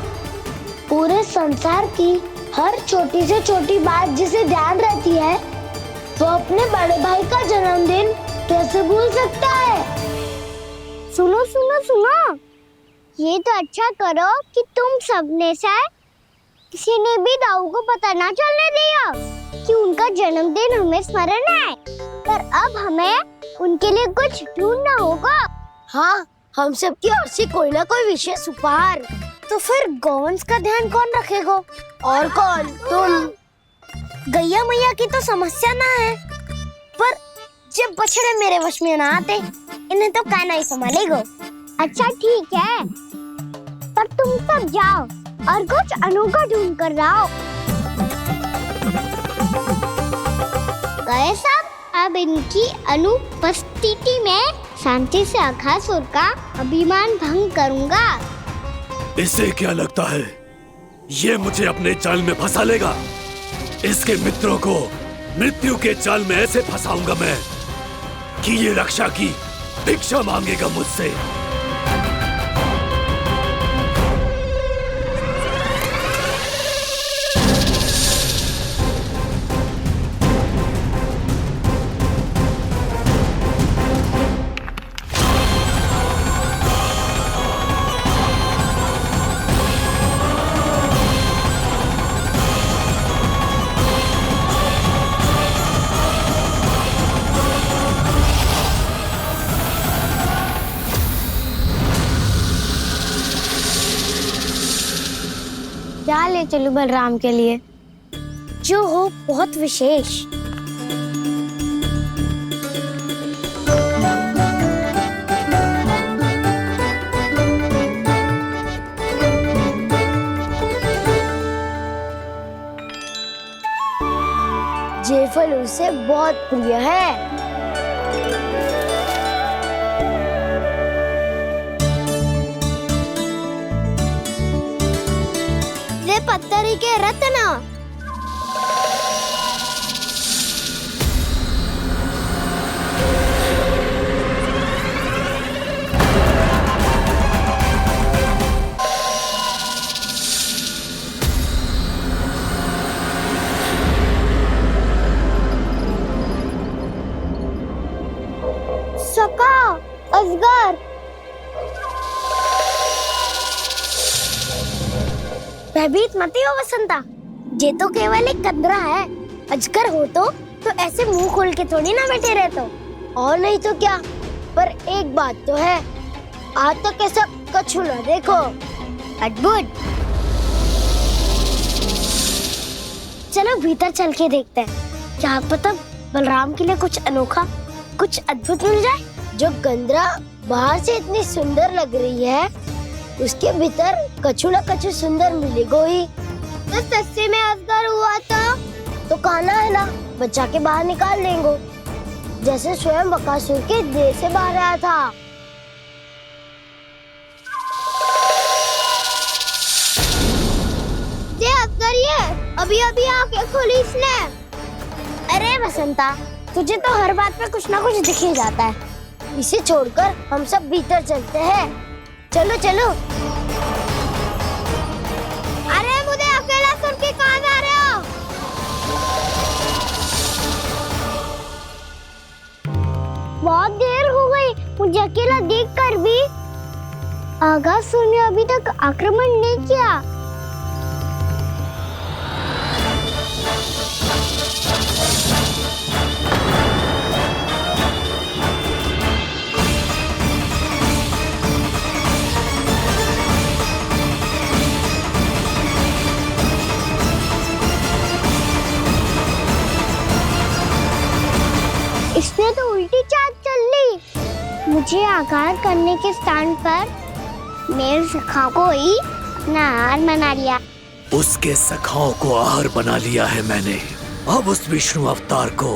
पूरे संसार की हर छोटी से छोटी बात जिसे ध्यान रहती है, वो अपने बड़े भाई का जन्मदिन कैसे भूल सकता है? सुनो सुनो सुनो, ये तो अच्छा करो कि तुम सबने से किसी ने भी दाऊ को पता ना चलने दिया कि उनका जन्मदिन हमें स्मरण है। पर अब हमें उनके लिए कुछ ढूंढना होगा। हाँ, हम सबकी ओर से कोई ना कोई विशेष उपहार। तो फिर गौंस का ध्यान कौन रखेगा? और कौन? तुम। गैया मैया की तो समस्या ना है, पर जब बछड़े मेरे वश में ना आते, इन्हें तो कान्हा ही संभालेगा। अच्छा ठीक है, पर तुम सब जाओ और कुछ अनोखा ढूंढ कर लाओ। गए सब? अब इनकी अनुपस्थिति में शांति से अघासुर का अभिमान भंग करूंगा। इसे क्या लगता है ये मुझे अपने जाल में फंसा लेगा? इसके मित्रों को मृत्यु के जाल में ऐसे फंसाऊंगा मैं कि ये रक्षा की भिक्षा मांगेगा मुझसे। क्या ले चलूं बलराम के लिए जो हो बहुत विशेष? ये फल उसे बहुत प्रिय है। पत्थरी के रत्न। सका, अजगर। भयभीत मत हो वसंता, ये तो केवल एक कंदरा है। अजगर हो तो ऐसे मुंह खोल के थोड़ी ना बैठे रहते हो। और नहीं तो क्या, पर एक बात तो है, आज तक ऐसा कछु ना देखो। अद्भुत। चलो भीतर चल के देखते हैं, क्या पता बलराम के लिए कुछ अनोखा, कुछ अद्भुत मिल जाए। जो कंदरा बाहर से इतनी सुंदर लग रही है, उसके भीतर कछु न कछु सुंदर मिलेगा ही। तो सस्ते में अजगर हुआ तो कान्हा है ना, बच्चा के बाहर निकाल देंगे, जैसे स्वयं बकासुर के देह से बाहर आया था। ये अजगर ये अभी अभी आंखें खोली इसने। अरे वसंता, तुझे तो हर बात पे कुछ ना कुछ दिख ही जाता है। इसे छोड़कर हम सब भीतर चलते हैं। चलो चलो। अरे बहुत देर हो गई, मुझे अकेला देखकर भी आगासुर ने अभी तक आक्रमण नहीं किया। इसने तो उल्टी चाल चल ली। मुझे आघात करने के स्थान पर मेरे सखा को ही अपना आहार बना लिया। उसके सखाओं को आहार बना लिया है मैंने। अब उस विष्णु अवतार को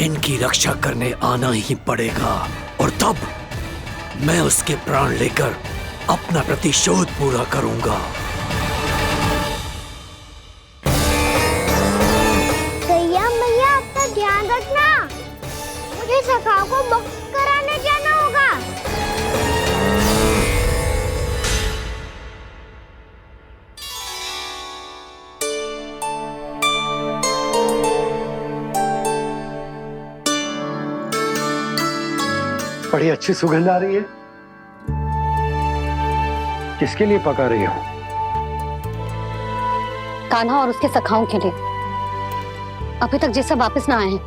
इनकी रक्षा करने आना ही पड़ेगा, और तब मैं उसके प्राण लेकर अपना प्रतिशोध पूरा करूंगा। गैया मैया, अपना ध्यान रखना। मुझे सखा को मुक्त कराने जाना होगा। बड़ी अच्छी सुगंध आ रही है। किसके लिए पका रही हो? कान्हा और उसके सखाओं के लिए। अभी तक जैसा वापस ना आए हैं,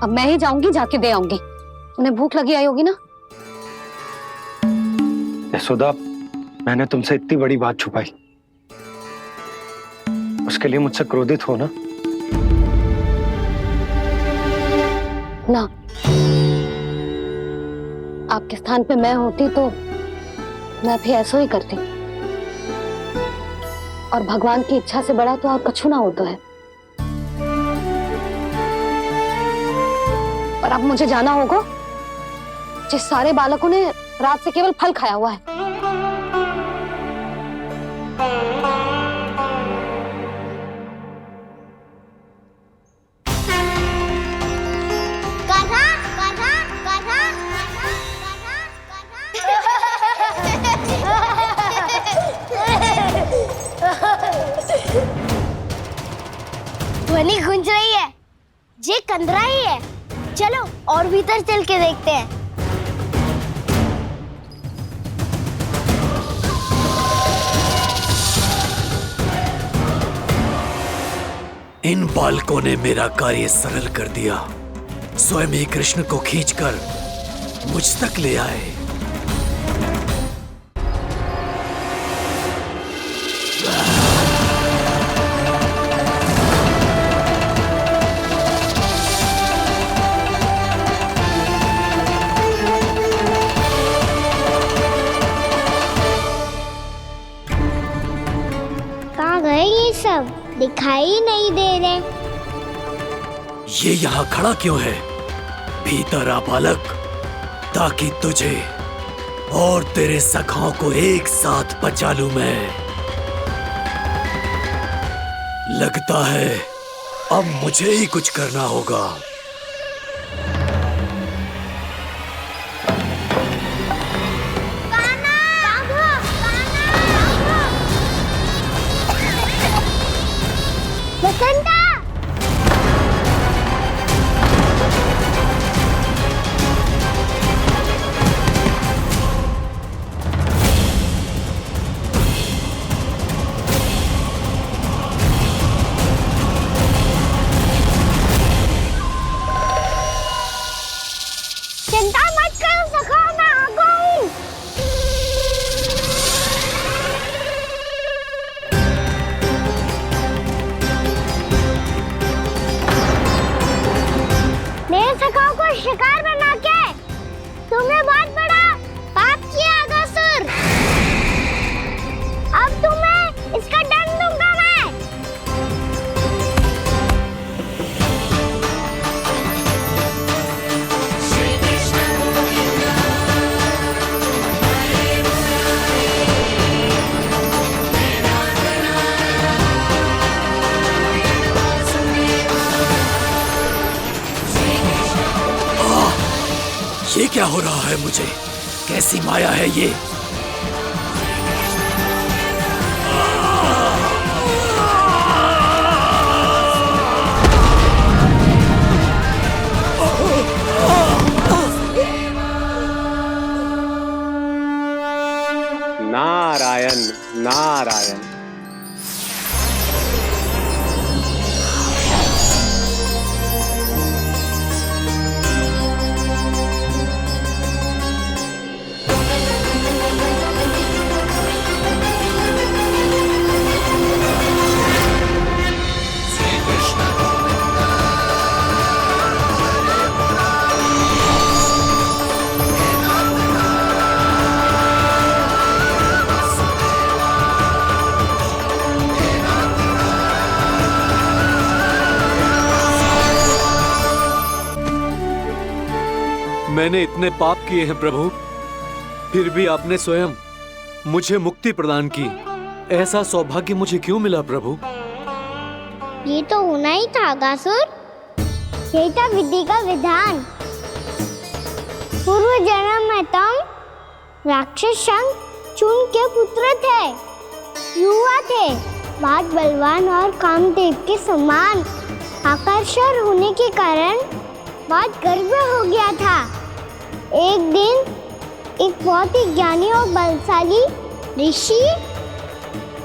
अब मैं ही जाऊंगी, जाके दे आऊंगी। उन्हें भूख लगी आई होगी ना। यशोदा, मैंने तुमसे इतनी बड़ी बात छुपाई, उसके लिए मुझसे क्रोधित हो ना? ना, आपके स्थान पे मैं होती तो मैं भी ऐसा ही करती। और भगवान की इच्छा से बड़ा तो और कछु ना होता है। पर अब मुझे जाना होगा। जिस सारे बालकों ने रात से केवल फल खाया हुआ है। ध्वनि गूंज रही है, ये कंदरा ही है। चलो और भीतर चल के देखते हैं। इन बालकों ने मेरा कार्य सरल कर दिया। स्वयं ही कृष्ण को खींचकर मुझ तक ले आए। कहाँ गए ये सब? दिखाई नहीं दे रहे। ये यहाँ खड़ा क्यों है? भीतर आ बालक, ताकि तुझे और तेरे सखाओं को एक साथ बचा लूं मैं। लगता है अब मुझे ही कुछ करना होगा। बसंता! चिंता मत करो सखा, मैं आ गई। मेरे सखाओं को शिकार बना के तुमने बहुत बड़ा पाप किया अगासुर। अब तुम्हें इसका दंड दूंगा मैं। ये क्या हो रहा है मुझे? कैसी माया है ये? नारायण नारायण। मैंने इतने पाप किए हैं प्रभु, फिर भी आपने स्वयं मुझे मुक्ति प्रदान की। ऐसा सौभाग्य मुझे क्यों मिला प्रभु? ये तो होना ही था अगासुर, यही था विधि का विधान। पूर्व जन्म में तुम राक्षस शंखचूड़ के पुत्र थे, युवा थे, बहुत बलवान और कामदेव के समान। आकर्षण होने के कारण बहुत गर्व हो गया था। एक दिन एक बहुत ही ज्ञानी और बलशाली ऋषि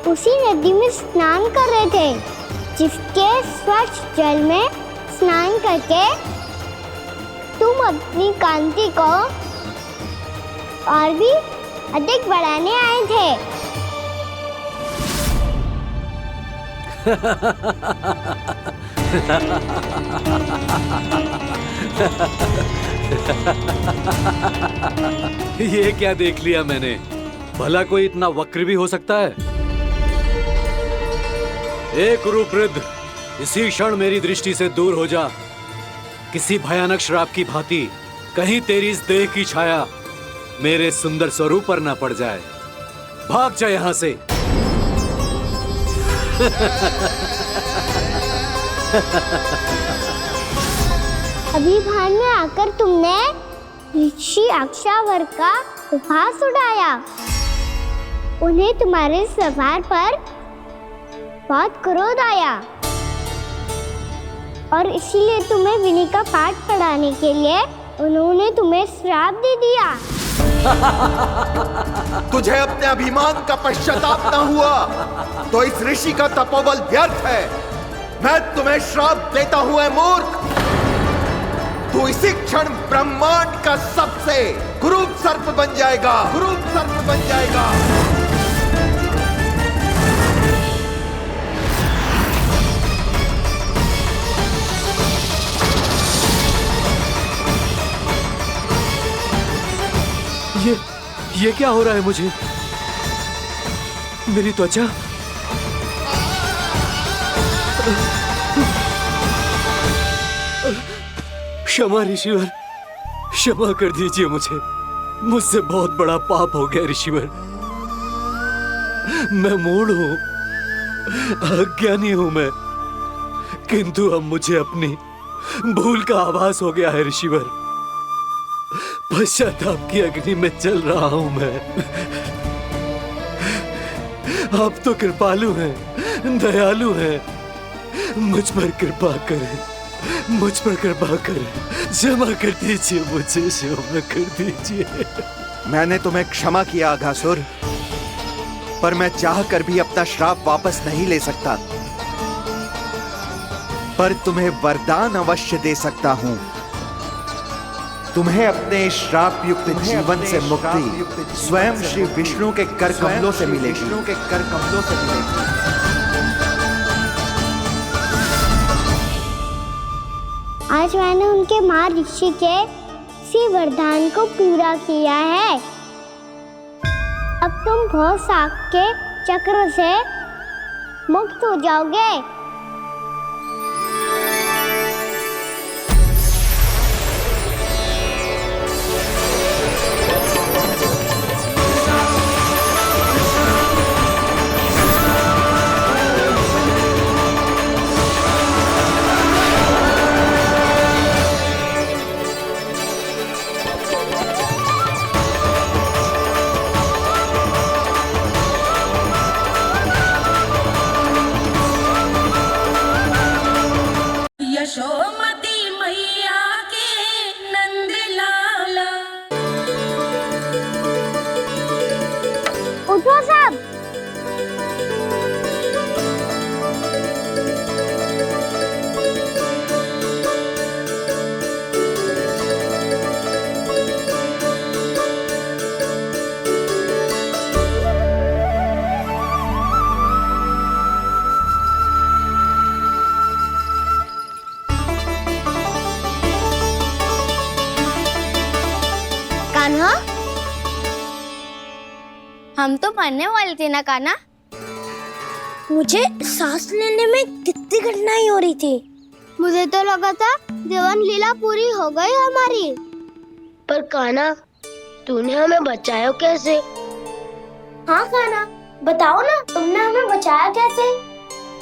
उसी नदी में स्नान कर रहे थे, जिसके स्वच्छ जल में स्नान करके तुम अपनी कांति को और भी अधिक बढ़ाने आए थे। ये क्या देख लिया मैंने? भला कोई इतना वक्र भी हो सकता है? ए कुरुवृद्ध, इसी क्षण मेरी दृष्टि से दूर हो जा। किसी भयानक श्राप की भांति कहीं तेरी इस देह की छाया मेरे सुंदर स्वरूप पर न पड़ जाए। भाग जा यहाँ से। अभी भान में आकर तुमने ऋषि अक्षावर का उपहास उड़ाया। उन्हें तुम्हारे स्वभाव पर बहुत क्रोध आया और इसीलिए तुम्हें विनय का पाठ पढ़ाने के लिए उन्होंने तुम्हें श्राप दे दिया। तुझे अपने अभिमान का पश्चाताप न हुआ तो इस ऋषि का तपोबल व्यर्थ है। मैं तुम्हें श्राप देता हूं ऐ मूर्ख। तू इसी क्षण ब्रह्मांड का सबसे कुरूप सर्प बन जाएगा, कुरूप सर्प बन जाएगा। ये क्या हो रहा है मुझे? मेरी त्वचा क्षमा ऋषिवर, क्षमा कर दीजिए मुझे। मुझसे बहुत बड़ा पाप हो गया ऋषिवर। मैं मूढ़ हूं, अज्ञानी हूं मैं, किंतु अब मुझे अपनी भूल का आभास हो गया है ऋषिवर। पश्चाताप की अग्नि में जल रहा हूं मैं। आप तो कृपालु हैं, दयालु हैं, मुझ पर कृपा करें, मुझ पर कृपा करें। क्षमा कर दीजिए मुझे, क्षमा कर दीजिए। मैंने तुम्हें क्षमा किया अघासुर, पर मैं चाहकर भी अपना श्राप वापस नहीं ले सकता। पर तुम्हें वरदान अवश्य दे सकता हूं। तुम्हें अपने श्राप युक्त जीवन से मुक्ति स्वयं श्री विष्णु के कर कमलों से मिलेगी, विष्णु के कर कमलों से मिलेगी। आज मैंने उनके मां ऋषि के इसी वरदान को पूरा किया है। अब तुम भव साग के चक्र से मुक्त हो जाओगे। उठो सब। कान्हा, हम तो मरने वाले थे ना कान्हा। मुझे सांस लेने में कितनी कठिनाई हो रही थी। मुझे तो लगा था जीवन लीला पूरी हो गई हमारी। पर कान्हा, तूने हमें बचाया कैसे? हाँ कान्हा, बताओ ना, तुमने हमें बचाया कैसे?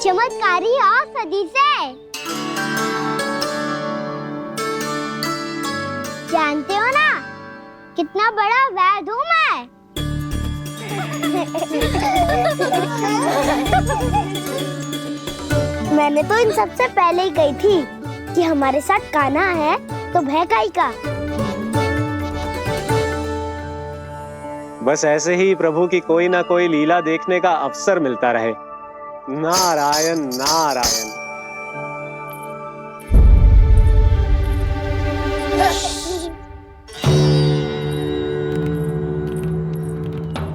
चमत्कारी और सदी से। जानते हो ना कितना बड़ा वैद हूँ मैं। मैंने तो इन सबसे पहले ही कही थी कि हमारे साथ कान्हा है तो भय काई का। बस ऐसे ही प्रभु की कोई ना कोई लीला देखने का अवसर मिलता रहे। नारायण नारायण।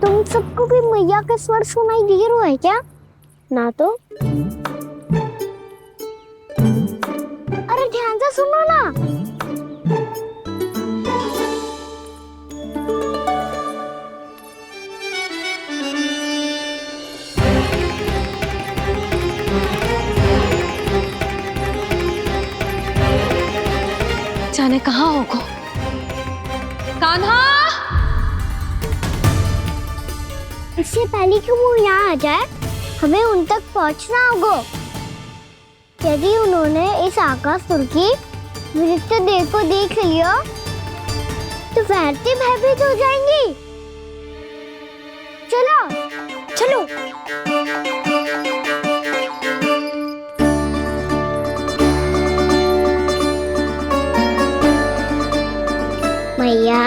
तुम सबको भी मैया के स्वर सुनाई दे रहे हैं क्या? ना तो। अरे ध्यान से सुनो ना। जाने कहाँ होगो? कान्हा! इससे पहले कि वो यहाँ आ जाए, हमें उन तक पहुँचना होगा। यदि उन्होंने इस आकाशुर की विचित्र देह को देख लिया, तो वैरती भयभीत हो जाएंगी। चलो, चलो। मैया,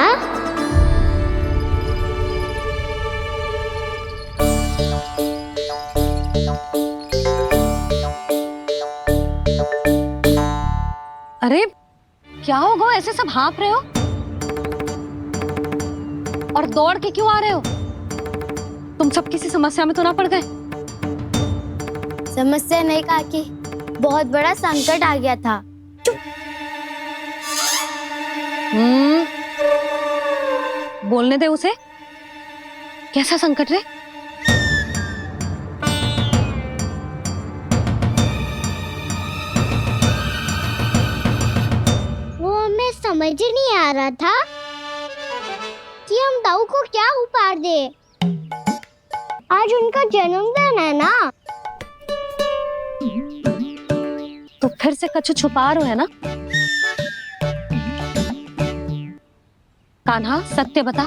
अरे क्या होगा? ऐसे सब हाँफ रहे हो और दौड़ के क्यों आ रहे हो? तुम सब किसी समस्या में तो ना पड़ गए? समस्या नहीं काकी, बहुत बड़ा संकट आ गया था। बोलने दे उसे। कैसा संकट रे? वो हमें समझ ही नहीं आ रहा था कि हम दाऊ को क्या उपहार दे। आज उनका जन्मदिन है ना, तो फिर से कछु छुपा रहे हो है ना? कान्हा सत्य बता।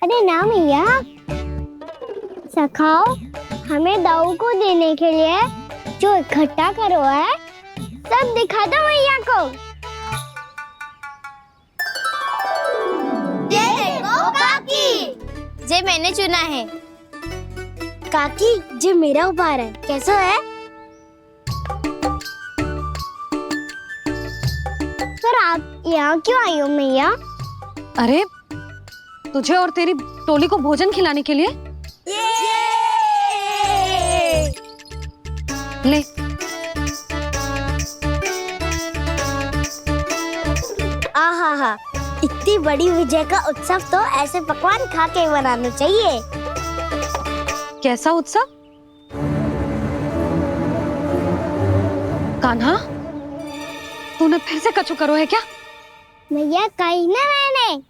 अरे ना मैया, सखाओ हमें दाऊ को देने के लिए जो इकट्ठा करो है सब दिखा दो मैया को। ये देखो काकी, जे मैंने चुना है। काकी, जे मेरा उपहार है, कैसा है? पर आप यहाँ क्यों आई हो मैया? अरे तुझे और तेरी टोली को भोजन खिलाने के लिए। ले। आहा, इतनी बड़ी विजय का उत्सव तो ऐसे पकवान खा के मनाना चाहिए। कैसा उत्सव? कान्हा, तूने फिर से कछु करो है क्या? मैया कही ना मैंने,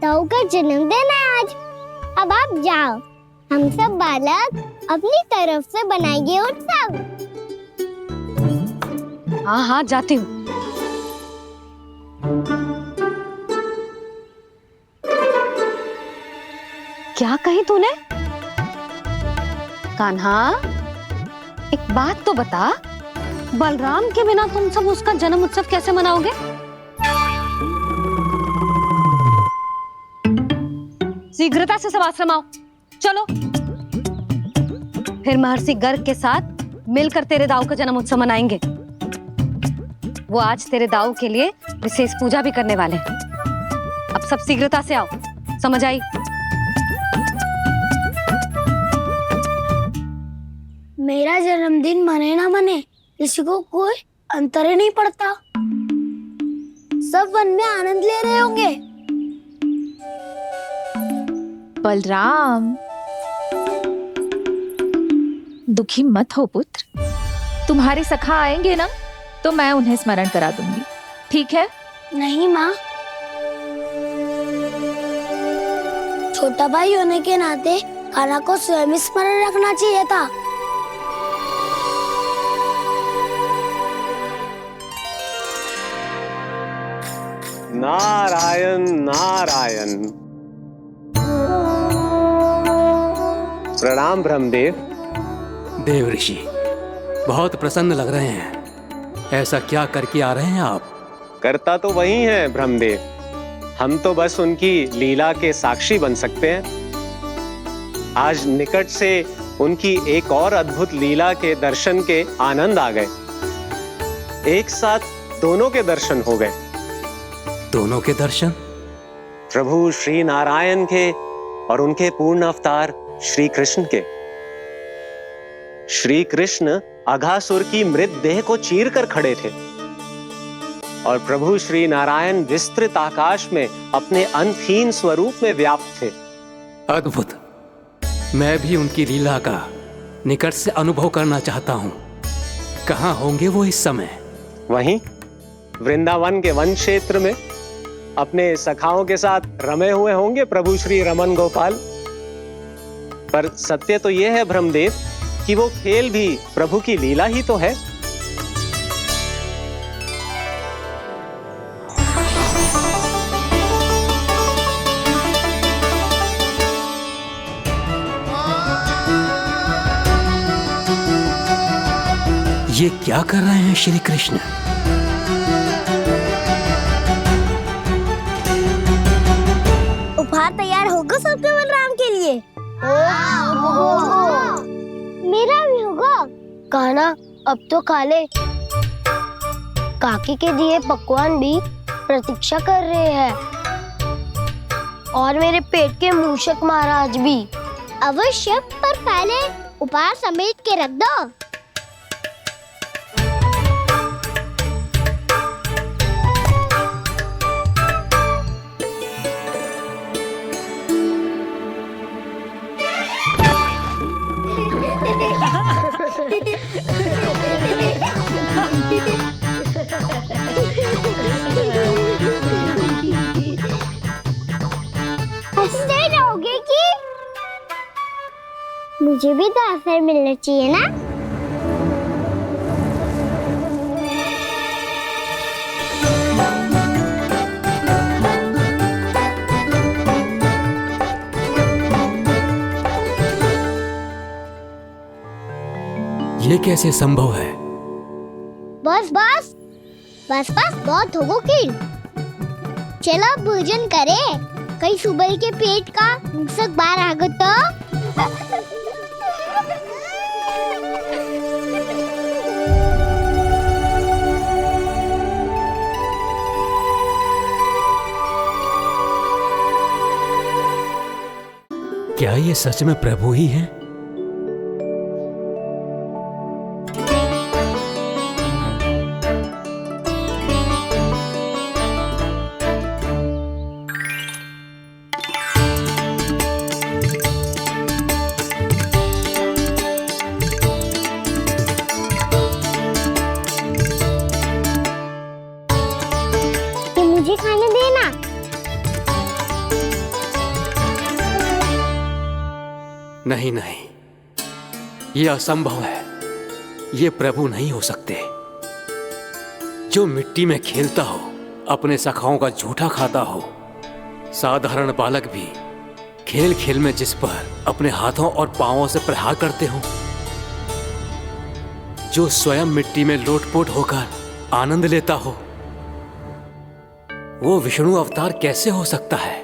दाऊ का जन्मदिन है आज। अब आप जाओ, हम सब बालक अपनी तरफ से बनाएंगे उत्सव। हाँ हाँ जाती हूँ। क्या कही तूने? कान्हा, एक बात तो बता, बलराम के बिना तुम सब उसका जन्म उत्सव कैसे मनाओगे? शीघ्रता से सब आश्रम आओ। चलो फिर महर्षि गर्ग के साथ मिलकर तेरे दाऊ का जन्म उत्सव मनाएंगे। वो आज तेरे दाऊ के लिए विशेष पूजा भी करने वाले हैं। अब सब शीघ्रता से आओ, समझ आई? मेरा जन्मदिन मने ना मने, किसी को कोई अंतर ही नहीं पड़ता। सब वन में आनंद ले रहे होंगे। बलराम, दुखी मत हो पुत्र। तुम्हारे सखा आएंगे ना तो मैं उन्हें स्मरण करा दूंगी, ठीक है? नहीं माँ, छोटा भाई होने के नाते कान्हा को स्वयं स्मरण रखना चाहिए था। नारायण नारायण। प्रणाम ब्रह्मदेव। देव ऋषि, बहुत प्रसन्न लग रहे हैं। ऐसा क्या करके आ रहे हैं आप? करता तो वही है ब्रह्मदेव, हम तो बस उनकी लीला के साक्षी बन सकते हैं। आज निकट से उनकी एक और अद्भुत लीला के दर्शन के आनंद आ गए। एक साथ दोनों के दर्शन हो गए। दोनों के दर्शन? प्रभु श्री नारायण के और उनके पूर्ण अवतार श्री कृष्ण के। श्री कृष्ण अघासुर की मृत देह को चीर कर खड़े थे और प्रभु श्री नारायण विस्तृत आकाश में अपने अंतहीन स्वरूप में व्याप्त थे। अद्भुत। मैं भी उनकी लीला का निकट से अनुभव करना चाहता हूँ। कहाँ होंगे वो इस समय? वहीं वृंदावन के वन क्षेत्र में अपने सखाओं के साथ रमे हुए होंगे प्रभु श्री रमन गोपाल। पर सत्य तो यह है ब्रह्मदेव कि वो खेल भी प्रभु की लीला ही तो है। ये क्या कर रहे हैं श्री कृष्ण? उपहार तैयार होगा सबके बलराम के लिए? मेरा भी होगा। कान्हा अब तो खा ले। काकी के दिए पकवान भी प्रतीक्षा कर रहे हैं और मेरे पेट के मूषक महाराज भी। अवश्य, पर पहले उपहार समेट के रख दो। हंसते रहोगे कि? मुझे भी तो अवसर मिलना चाहिए ना। ये कैसे संभव है? बस बस बस बस बहुत होगो कि। चलो भोजन करे, कहीं सुबह के पेट का मूषक बाहर आ गया तो। क्या ये सच में प्रभु ही हैं? मुझे खाने देना। नहीं नहीं, ये असंभव है। ये प्रभु नहीं हो सकते। जो मिट्टी में खेलता हो, अपने सखाओं का झूठा खाता हो, साधारण बालक भी खेल खेल में जिस पर अपने हाथों और पांवों से प्रहार करते हो, जो स्वयं मिट्टी में लोटपोट होकर आनंद लेता हो, वो विष्णु अवतार कैसे हो सकता है?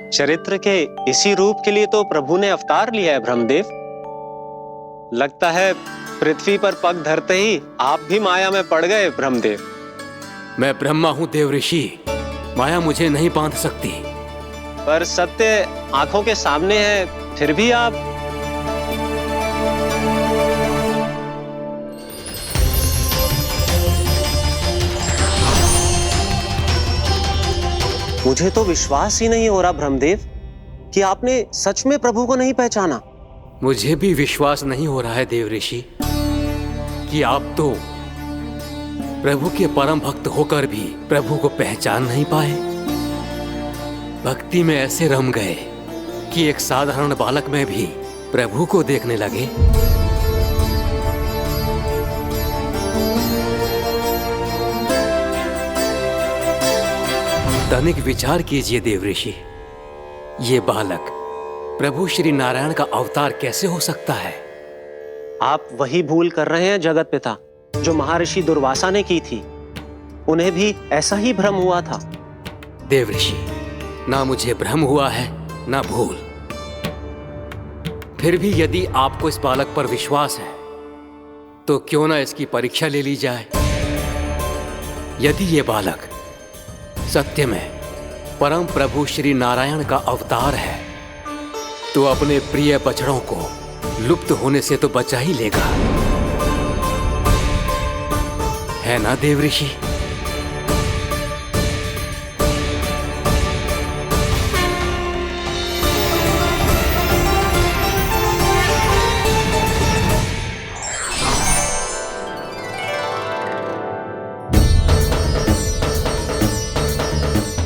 चरित्र के इसी रूप के लिए तो प्रभु ने अवतार लिया है ब्रह्मदेव। लगता है पृथ्वी पर पग धरते ही आप भी माया में पड़ गए ब्रह्मदेव। मैं ब्रह्मा हूं देव ऋषि, माया मुझे नहीं बांध सकती। पर सत्य आंखों के सामने है, फिर भी आप। मुझे तो विश्वास ही नहीं हो रहा ब्रह्मदेव कि आपने सच में प्रभु को नहीं पहचाना। मुझे भी विश्वास नहीं हो रहा है देव ऋषि कि आप तो प्रभु के परम भक्त होकर भी प्रभु को पहचान नहीं पाए। भक्ति में ऐसे रम गए कि एक साधारण बालक में भी प्रभु को देखने लगे। तनिक विचार कीजिए देव ऋषि, ये बालक प्रभु श्री नारायण का अवतार कैसे हो सकता है? आप वही भूल कर रहे हैं जगत पिता जो महर्षि दुर्वासा ने की थी। उन्हें भी ऐसा ही भ्रम हुआ था। देव ऋषि, ना मुझे भ्रम हुआ है ना भूल। फिर भी यदि आपको इस बालक पर विश्वास है तो क्यों ना इसकी परीक्षा ले ली जाए। यदि ये बालक सत्य में परम प्रभु श्री नारायण का अवतार है तो अपने प्रिय बछड़ों को लुप्त होने से तो बचा ही लेगा, है ना देव ऋषि?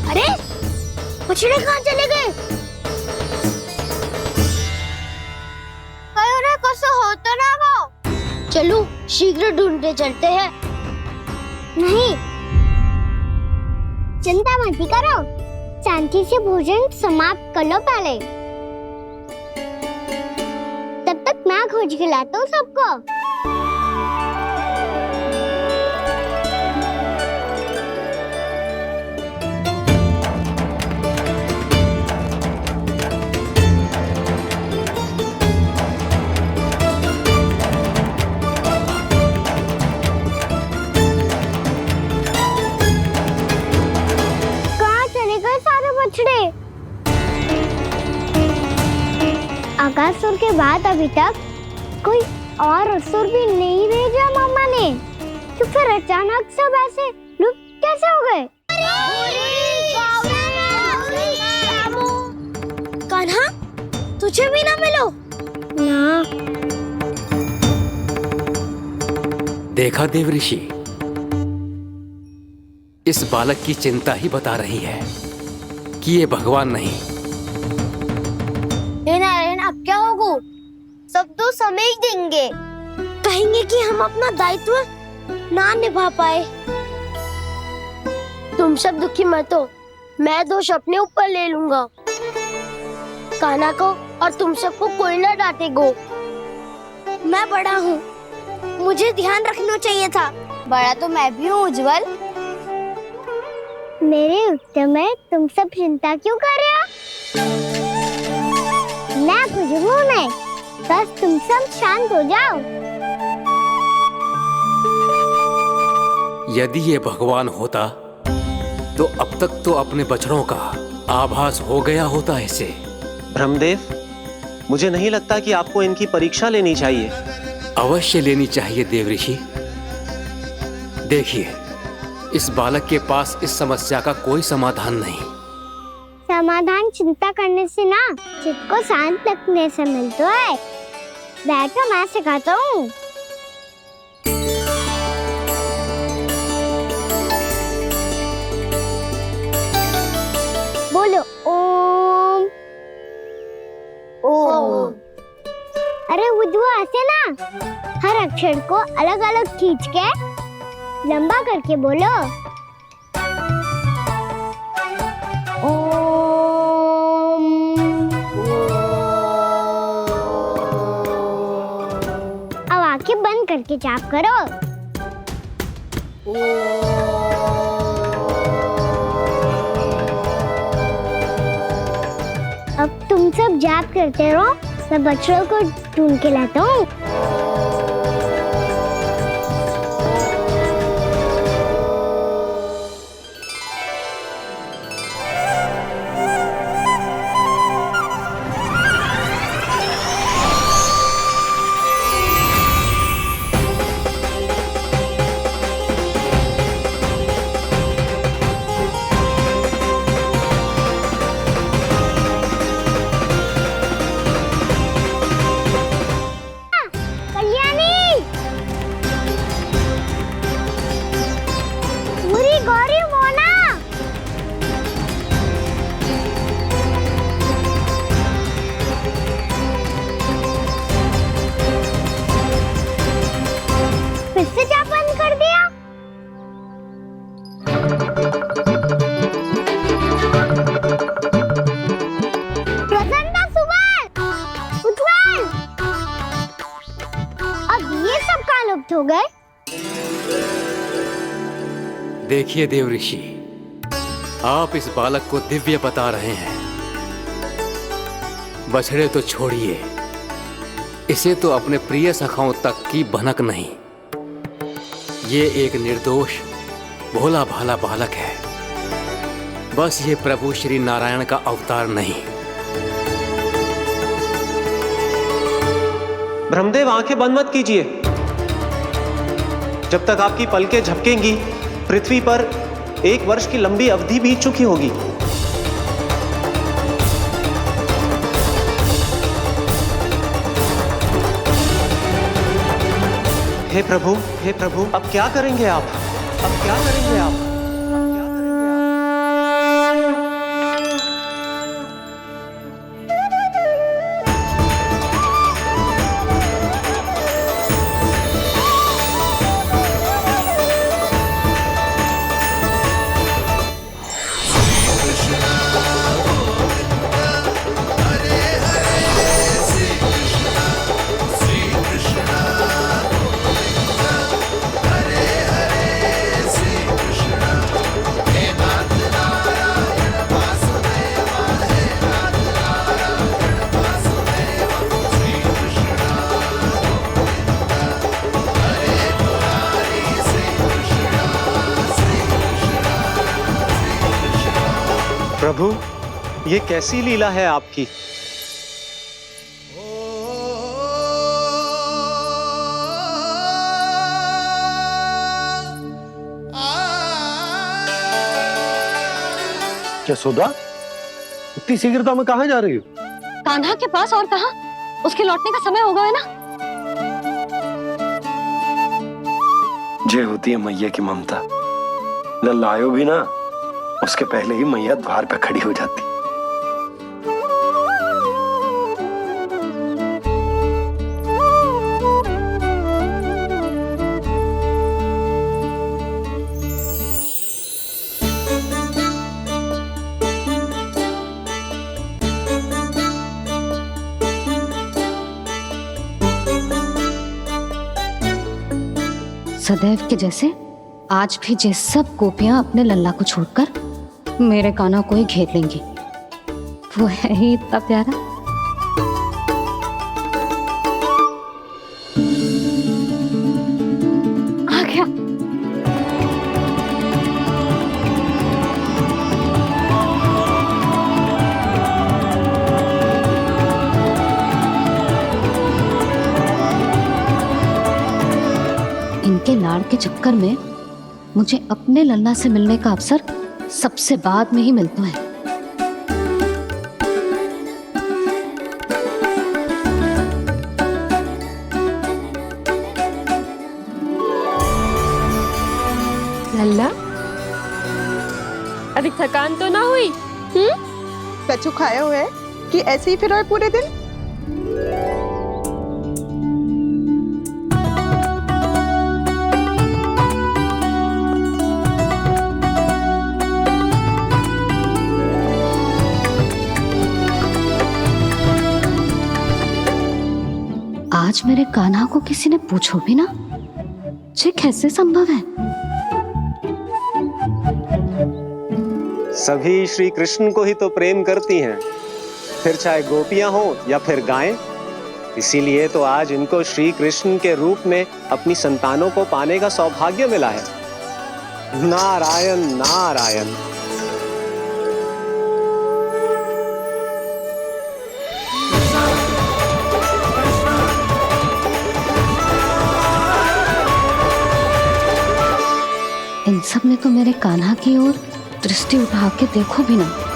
अरे बछड़े कहाँ चले गए? हो तो ना वो। चलो शीघ्र ढूंढते चलते हैं। नहीं, चिंता मत करो, शांति से भोजन समाप्त कर लो पहले। तब तक मैं खोज के लाता हूँ सबको। आकासुर के बाद अभी तक कोई और असुर भी नहीं भेजा मामा ने, तो फिर अचानक सब ऐसे लुप्त कैसे हो गए? कान्हा, तुझे भी ना मिलो ना। देखा देव ऋषि, इस बालक की चिंता ही बता रही है कि ये भगवान नहीं। नारायण, अब क्या होगा? सब तो समझ देंगे, कहेंगे कि हम अपना दायित्व ना निभा पाए। तुम सब दुखी मत हो, मैं दोष अपने ऊपर ले लूंगा। कान्हा को और तुम सबको कोई ना डांटेगा। मैं बड़ा हूँ, मुझे ध्यान रखना चाहिए था। बड़ा तो मैं भी हूँ उज्जवल। मेरे उत्तर में तुम सब चिंता क्यों कर रहे हो? मैं कुछ नहीं, बस तुम सब शांत हो जाओ। यदि ये भगवान होता तो अब तक तो अपने बछड़ों का आभास हो गया होता इसे। ब्रह्मदेव, मुझे नहीं लगता कि आपको इनकी परीक्षा लेनी चाहिए। अवश्य लेनी चाहिए देव ऋषि। देखिए, इस बालक के पास इस समस्या का कोई समाधान नहीं। समाधान चिंता करने से ना, चित्त को शांत रखने से मिलता है। बैठो, मैं सिखाता हूँ। बोलो ओम। ओम। अरे उज्जवा, ऐसे ना हर अक्षर को अलग अलग खींच के लंबा करके बोलो। अब आंखें बंद करके जाप करो। जाप करते रहो, मैं बच्चों को ढूंढ के लाता हूँ। हो गए। देखिए देव ऋषि, आप इस बालक को दिव्य बता रहे हैं। बछड़े तो छोड़िए, इसे तो अपने प्रिय सखाओं तक की भनक नहीं। ये एक निर्दोष भोला भाला बालक है, बस ये प्रभु श्री नारायण का अवतार नहीं। ब्रह्मदेव, आंखें बंद मत कीजिए। जब तक आपकी पलकें झपकेंगी, पृथ्वी पर 1 वर्ष की लंबी अवधि बीत चुकी होगी। हे प्रभु, अब क्या करेंगे आप? अब क्या करेंगे आप? प्रभु, ये कैसी लीला है आपकी? यशोदा, इतनी शीघ्रता में कहाँ जा रही हो? कान्हा के पास, और कहाँ? उसके लौटने का समय हो गया है ना। जे होती है मैया की ममता, लायो भी ना, उसके पहले ही मैया द्वार पे खड़ी हो जाती। सदैव के जैसे आज भी जे सब गोपियां अपने लल्ला को छोड़कर मेरे कान्हा को ही घेर लेंगी। वो है ही इतना प्यारा। आ गया। इनके लाड़ के चक्कर में मुझे अपने लल्ला से मिलने का अवसर सबसे बाद में ही मिलता है। लल्ला, अभी थकान तो ना हुई? कछु खाया हुआ है कि ऐसे ही फिर आए पूरे दिन? आज मेरे कान्हा को किसी ने पूछो भी ना, ये कैसे संभव है? सभी श्री कृष्ण को ही तो प्रेम करती हैं, फिर चाहे गोपियां हो या फिर गायें। इसीलिए तो आज इनको श्री कृष्ण के रूप में अपनी संतानों को पाने का सौभाग्य मिला है। नारायण नारायण। इन सब में तो मेरे कान्हा की ओर दृष्टि उठा के देखो भी ना।